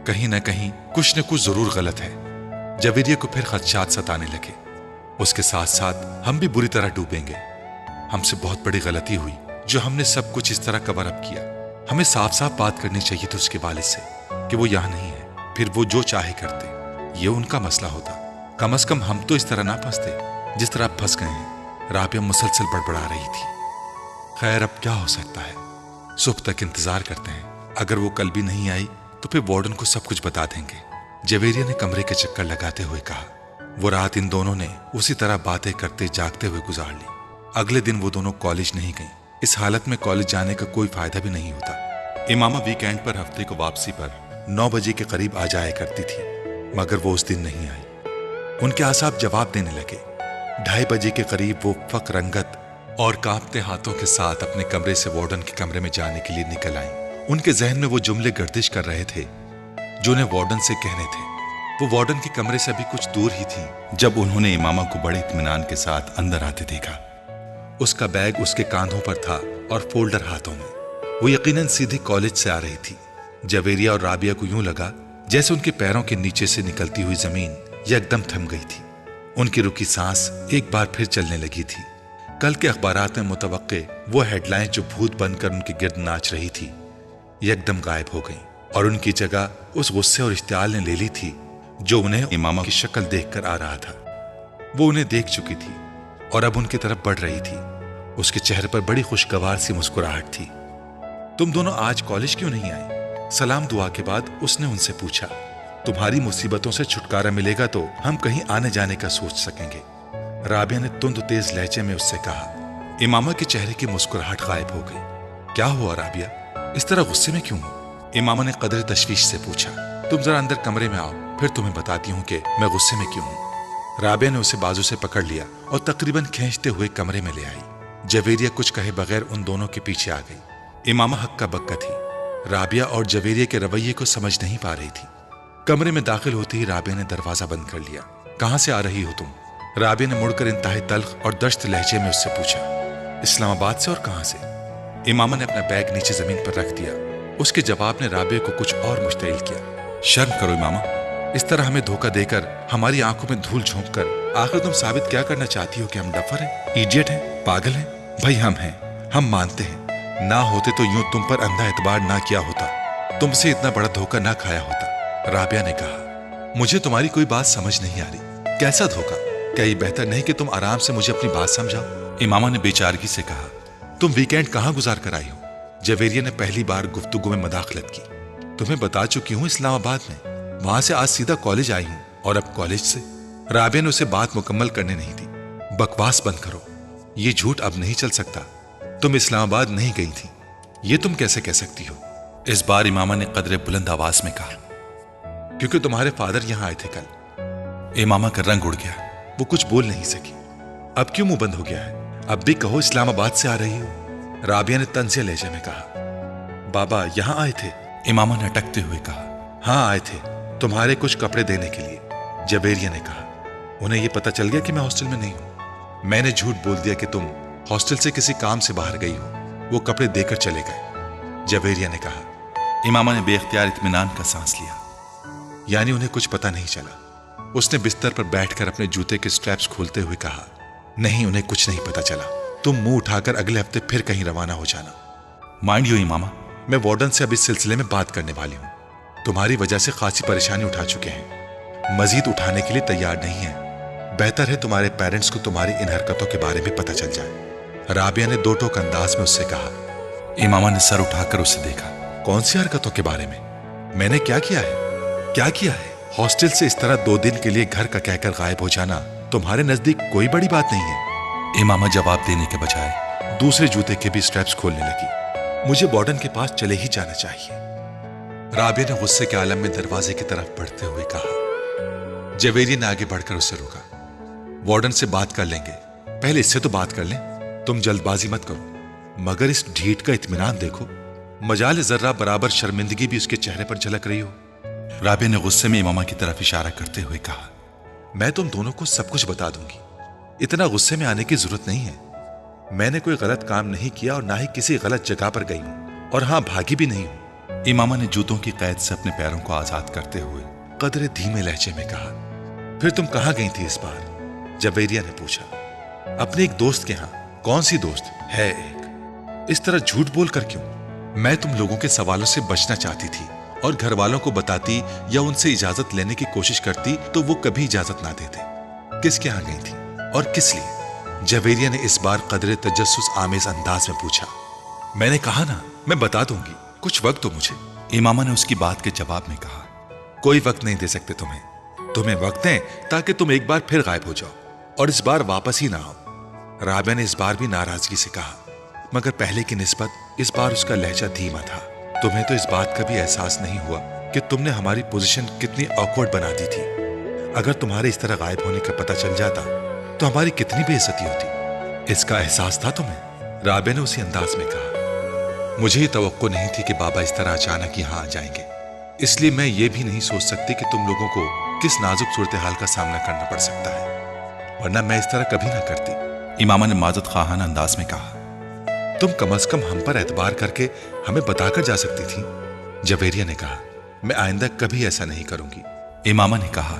[SPEAKER 1] कहीं ना कहीं कुछ न कुछ जरूर गलत है। जवेरिया को फिर खदशात सताने लगे। उसके साथ साथ हम भी बुरी तरह डूबेंगे। हमसे बहुत बड़ी गलती हुई जो हमने सब कुछ इस तरह कवर अप किया। हमें साफ साफ बात करनी चाहिए थी उसके वालिद से कि वो यहाँ नहीं है, फिर वो जो चाहे करते, ये उनका मसला होता। कम से कम हम तो इस तरह ना फंसते जिस तरह आप फंस गए हैं। राबिया मुसलसल बड़बड़ा रही थी। खैर, अब क्या हो सकता है, सुबह तक इंतजार करते हैं। अगर वो कल भी नहीं आई तो फिर वार्डन को सब कुछ बता देंगे। जवेरिया ने कमरे के चक्कर लगाते हुए कहा। वो रात इन दोनों ने उसी तरह बातें करते जागते हुए गुजार ली। अगले दिन वो दोनों कॉलेज नहीं गई। इस हालत में कॉलेज जाने का कोई फायदा भी नहीं होता। इमामा वीकेंड पर हफ्ते को वापसी पर 9 बजे के करीब आ जाया करती थी, मगर वो उस दिन नहीं आई। उनके आसाब जवाब देने लगे। 2:30 बजे के करीब वो फक रंगत और कांपते हाथों के साथ अपने कमरे से वार्डन के कमरे में जाने के लिए निकल आई। उनके जहन में वो जुमले गर्दिश कर रहे थे जो उन्हें वार्डन से कहने थे। वो वार्डन के कमरे से अभी कुछ दूर ही थी जब उन्होंने इमामा को बड़े इत्मीनान के साथ अंदर आते देखा। उसका बैग उसके कांधों पर था और फोल्डर हाथों में। वो यकीनन सीधे कॉलेज से आ रही थी। जवेरिया और राबिया को यूं लगा जैसे उनके पैरों के नीचे से निकलती हुई जमीन एकदम थम गई थी। उनकी रुकी सांस एक बार फिर चलने लगी थी। कल के अखबारात में मुतवक्के वो हेडलाइन जो भूत बनकर उनके गिर्द नाच रही थी एकदम गायब हो गई और उनकी जगह उस गुस्से और इश्तियाल ने ले ली थी जो उन्हें इमामा की शक्ल देखकर आ रहा था। वो उन्हें देख चुकी थी और अब उनकी तरफ बढ़ रही थी। उसके चेहरे पर बड़ी खुशगवार सी मुस्कुराहट थी। तुम दोनों आज कॉलेज क्यों नहीं आए? सलाम दुआ के बाद उसने उनसे पूछा। तुम्हारी मुसीबतों से छुटकारा मिलेगा तो हम कहीं आने जाने का सोच सकेंगे। राबिया ने तुंद तेज लहजे में उससे कहा। इमामा के चेहरे की मुस्कुराहट गायब हो गई। क्या हुआ राबिया, इस तरह गुस्से में क्यों हो? इमामा ने कदर तशवीश से पूछा। तुम जरा अंदर कमरे में आओ, फिर तुम्हें बताती हूँ कि मैं गुस्से में क्यों हूँ। राबिया ने उसे बाजू से पकड़ लिया और तकरीबन खींचते हुए कमरे में ले आई। जवेरिया कुछ कहे बगैर उन दोनों के पीछे आ गई। इमामा हक्का बक्का थी। राबिया और जवेरिया के रवैये को समझ नहीं पा रही थी। कमरे में दाखिल होते ही राबिया ने दरवाजा बंद कर लिया। कहाँ से आ रही हो तुम? राबिया ने मुड़कर इंतहाई तल्ख और दश्त लहजे में उससे पूछा। इस्लामाबाद से। और कहाँ से? इमामा ने अपना बैग नीचे जमीन पर रख दिया। उसके जवाब ने राबिया को कुछ और मुश्तइल किया। शर्म करो इमामा, इस तरह हमें धोखा देकर हमारी आंखों में धूल झोंक कर आखिर तुम साबित क्या करना चाहती हो कि हम डफर हैं, इडियट हैं, पागल हैं? भाई हम हैं, हम मानते हैं। ना होते तो यूं तुम पर अंधा एतबार ना किया होता, तुमसे इतना बड़ा धोखा ना खाया होता। राबिया ने कहा। मुझे तुम्हारी कोई बात समझ नहीं आ रही। कैसा धोखा? क्या ये बेहतर नहीं कि तुम आराम से मुझे अपनी बात समझाओ? इमामा ने बेचारगी से कहा। तुम वीकेंड कहाँ गुजार कर आई हो? जवेरिया ने पहली बार गुफ्तगू में मदाखलत की। तुम्हें बता चुकी हूँ इस्लामाबाद में, वहां से आज सीधा कॉलेज आई हूँ और अब कॉलेज से। राबिया ने उसे बात मुकम्मल करने नहीं दी। बकवास बंद करो, ये झूठ अब नहीं चल सकता। तुम इस्लामाबाद नहीं गई थी, ये तुम कैसे कह सकती हो? इस बार इमामा ने कदरे बुलंद आवाज में कहा। क्योंकि तुम्हारे फादर यहां आए थे कल। इमामा का रंग उड़ गया, वो कुछ बोल नहीं सकी। अब क्यों मुंह बंद हो गया है? अब भी कहो इस्लामाबाद से आ रही हो। राबिया ने तंजिया लहजे में कहा। बाबा यहां आए थे? इमामा ने अटकते हुए कहा। हाँ आए थे, तुम्हारे कुछ कपड़े देने के लिए। जवेरिया ने कहा। उन्हें यह पता चल गया कि मैं हॉस्टल में नहीं हूं। मैंने झूठ बोल दिया कि तुम हॉस्टल से किसी काम से बाहर गई हो। वो कपड़े देकर चले गए। जवेरिया ने कहा।
[SPEAKER 2] इमामा ने बेख्तियार इत्मीनान का सांस लिया।
[SPEAKER 1] यानी उन्हें कुछ पता नहीं चला। उसने बिस्तर पर बैठकर अपने जूते के स्ट्रैप्स खोलते हुए कहा, नहीं, उन्हें कुछ नहीं पता चला। तुम मुंह उठाकर अगले हफ्ते फिर कहीं रवाना हो जाना।
[SPEAKER 2] माइंड यू इमामा,
[SPEAKER 1] मैं वार्डन से अब इस सिलसिले में बात करने वाली हूँ। तुम्हारी वजह से खासी परेशानी उठा चुके हैं, मजीद उठाने के लिए तैयार नहीं है। बेहतर है तुम्हारे पेरेंट्स को तुम्हारी इन हरकतों के बारे में पता चल जाए। राबिया ने दो टोक अंदाज में उससे कहा।
[SPEAKER 2] इमामा ने सर उठाकर उसे देखा।
[SPEAKER 1] कौन सी हरकतों के बारे में? मैंने क्या किया है? क्या किया है? हॉस्टल से इस तरह 2 दिन के लिए घर का कहकर गायब हो जाना तुम्हारे नजदीक कोई बड़ी बात नहीं है।
[SPEAKER 2] इमामा जवाब देने के बजाय
[SPEAKER 1] दूसरे जूते के भी स्ट्रैप्स खोलने लगी। मुझे वार्डन के पास चले ही जाना चाहिए। राबिया ने गुस्से के आलम में दरवाजे की तरफ बढ़ते हुए कहा। जवेरिया ने आगे बढ़कर उसे रोका। वार्डन से बात कर लेंगे, पहले इससे तो बात कर लें। तुम जल्दबाजी मत करो। मगर इस ढीठ का इत्मीनान देखो। मजाल जर्रा बराबर शर्मिंदगी भी उसके चेहरे पर झलक रही हो।
[SPEAKER 2] राबिया ने गुस्से में इमामा की तरफ इशारा करते हुए कहा,
[SPEAKER 1] मैं तुम दोनों को सब कुछ बता दूंगी। इतना गुस्से में आने की जरूरत नहीं है। मैंने कोई गलत काम नहीं किया और ना ही किसी गलत जगह पर गई हूं, और हां, भागी भी नहीं हूं।
[SPEAKER 2] इमामा ने जूतों की कैद से अपने पैरों को आजाद करते हुए
[SPEAKER 1] कदरे धीमे लहजे में कहा। फिर तुम कहां गई थी इस बार? जवेरिया ने पूछा। अपने एक दोस्त के यहां। कौन सी दोस्त है? एक। इस तरह झूठ बोल कर क्यों? मैं तुम लोगों के सवालों से बचना चाहती थी, और घर वालों को बताती या उनसे इजाजत लेने की कोशिश करती तो वो कभी इजाजत ना देते। किसके यहां गई थी और किस लिए? जवेरिया ने इस बार कदरे तजस्सुस आमेज अंदाज में पूछा। मैंने कहा ना, मैं बता दूंगी, कुछ वक्त दो मुझे।
[SPEAKER 2] इमामा ने उसकी बात के जवाब में कहा।
[SPEAKER 1] कोई वक्त नहीं दे सकते तुम्हें वक्त दें ताकि तुम एक बार फिर गायब हो जाओ, और इस बार वापस ही ना आओ। राबिया ने इस बार भी नाराजगी से कहा, मगर पहले की निस्बत इस बार उसका लहजा धीमा था। तुम्हें तो इस बात का भी एहसास नहीं हुआ कि तुमने हमारी पोजीशन कितनी ऑकवर्ड बना दी थी। अगर तुम्हारे इस तरह गायब होने का पता चल जाता तो हमारी कितनी बेइज्जती होती। इसका एहसास था तुम्हें? राबिया ने उसी अंदाज में कहा। मुझे ये तवक्को नहीं थी कि बाबा इस तरह अचानक यहाँ आ जाएंगे, इसलिए मैं ये भी नहीं सोच सकती कि तुम लोगों को किस नाजुक सूरत हाल का सामना करना पड़ सकता है, वरना मैं इस तरह कभी ना करती।
[SPEAKER 2] इमामा ने माजत खाहाना अंदाज में कहा।
[SPEAKER 1] तुम कम से कम हम पर एतबार करके हमें बताकर जा सकती थी। जवेरिया ने कहा। मैं आइंदा कभी ऐसा नहीं करूंगी।
[SPEAKER 2] इमामा ने कहा।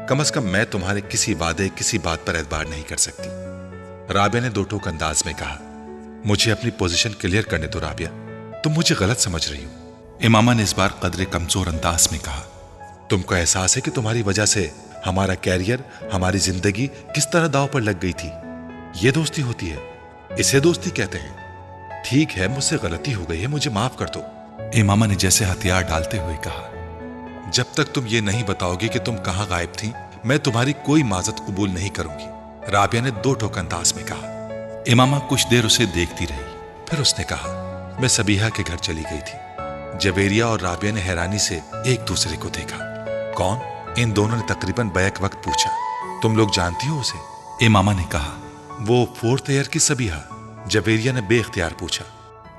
[SPEAKER 1] कम से कम मैं तुम्हारे किसी वादे, किसी बात पर एतबार नहीं कर सकती। राबिया ने दो टोक अंदाज में कहा। मुझे अपनी पोजीशन क्लियर करने दो राबिया, तुम मुझे गलत समझ रही हो।
[SPEAKER 2] इमामा ने इस बार कदरे कमजोर अंदाज में कहा।
[SPEAKER 1] तुमको एहसास है कि तुम्हारी वजह से हमारा कैरियर, हमारी जिंदगी किस तरह दांव पर लग गई थी? ये दोस्ती होती है, इसे दोस्ती कहते हैं। ठीक है, मुझसे गलती हो गई है, मुझे माफ कर दो।
[SPEAKER 2] इमामा ने जैसे हथियार डालते हुए कहा।
[SPEAKER 1] जब तक तुम ये नहीं बताओगे कि तुम कहां गायब थी, मैं तुम्हारी कोई माजत कबूल नहीं करूंगी। राबिया ने दो टोक अंदाज में कहा।
[SPEAKER 2] इमामा कुछ देर उसे देखती रही।
[SPEAKER 1] फिर उसने कहा, मैं सबीहा के घर चली गई थी। जवेरिया और राबिया ने हैरानी से एक दूसरे को देखा। कौन? इन दोनों ने तकरीबन बैक वक्त पूछा। तुम लोग जानती हो उसे?
[SPEAKER 2] इमामा ने कहा।
[SPEAKER 1] वो 4th ईयर की सबीहा? जवेरिया ने बेख्तियार पूछा।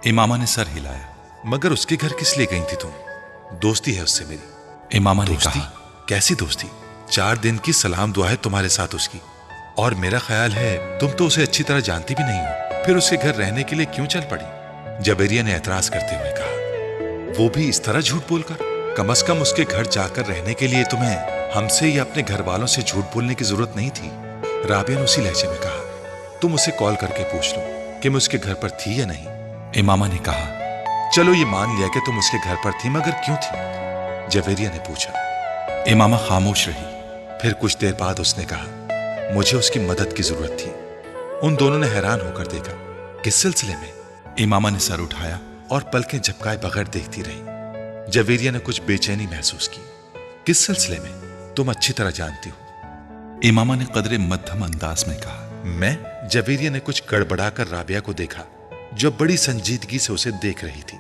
[SPEAKER 2] इमामा ने सर हिलाया।
[SPEAKER 1] मगर उसके घर किस लिए गई थी तुम? दोस्ती है उससे मेरी।
[SPEAKER 2] इमामा ने
[SPEAKER 1] दोस्ती?
[SPEAKER 2] कहा।
[SPEAKER 1] कैसी दोस्ती? 4 दिन की सलाम दुआ है तुम्हारे साथ उसकी, और मेरा ख्याल है तुम तो उसे अच्छी तरह जानती भी नहीं हो, फिर उसके घर रहने के लिए क्यों चल पड़ी? जवेरिया ने एतराज करते हुए कहा। वो भी इस तरह झूठ बोलकर? कम से कम उसके घर जाकर रहने के लिए तुम्हें हमसे या अपने घर वालों से झूठ बोलने की जरूरत नहीं थी। राबिया ने उसी लहजे में कहा। तुम उसे कॉल करके पूछ लो कि मैं उसके घर पर थी या नहीं।
[SPEAKER 2] इमामा ने कहा।
[SPEAKER 1] चलो ये मान लिया कि तुम उसके घर पर थी, मगर क्यों थी? जवेरिया ने पूछा।
[SPEAKER 2] इमामा खामोश रही।
[SPEAKER 1] फिर कुछ देर बाद उसने कहा, मुझे उसकी मदद की जरूरत थी। उन दोनों ने हैरान होकर देखा। किस सिलसिले में?
[SPEAKER 2] इमामा ने सर उठाया
[SPEAKER 1] और पलकें झपकाए बगैर देखती रही। जवेरिया ने कुछ बेचैनी महसूस की। किस सिलसिले में? तुम अच्छी तरह जानती हो।
[SPEAKER 2] इमामा ने कदरे मध्यम अंदाज में कहा।
[SPEAKER 1] मैं? जवेरिया ने कुछ गड़बड़ाकर राबिया को देखा, जो बड़ी संजीदगी से उसे देख रही थी।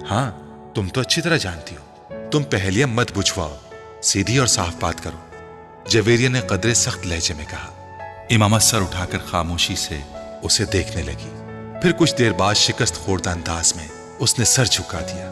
[SPEAKER 1] हाँ, तुम तो अच्छी तरह जानती हो। तुम पहेलियां मत बुझवाओ, सीधी और साफ बात करो। जवेरिया ने कदरे सख्त लहजे में कहा।
[SPEAKER 2] इमामा सर उठाकर खामोशी से
[SPEAKER 1] उसे देखने लगी। फिर कुछ देर बाद शिकस्त खोर्दा अंदाज में उसने सर झुका दिया।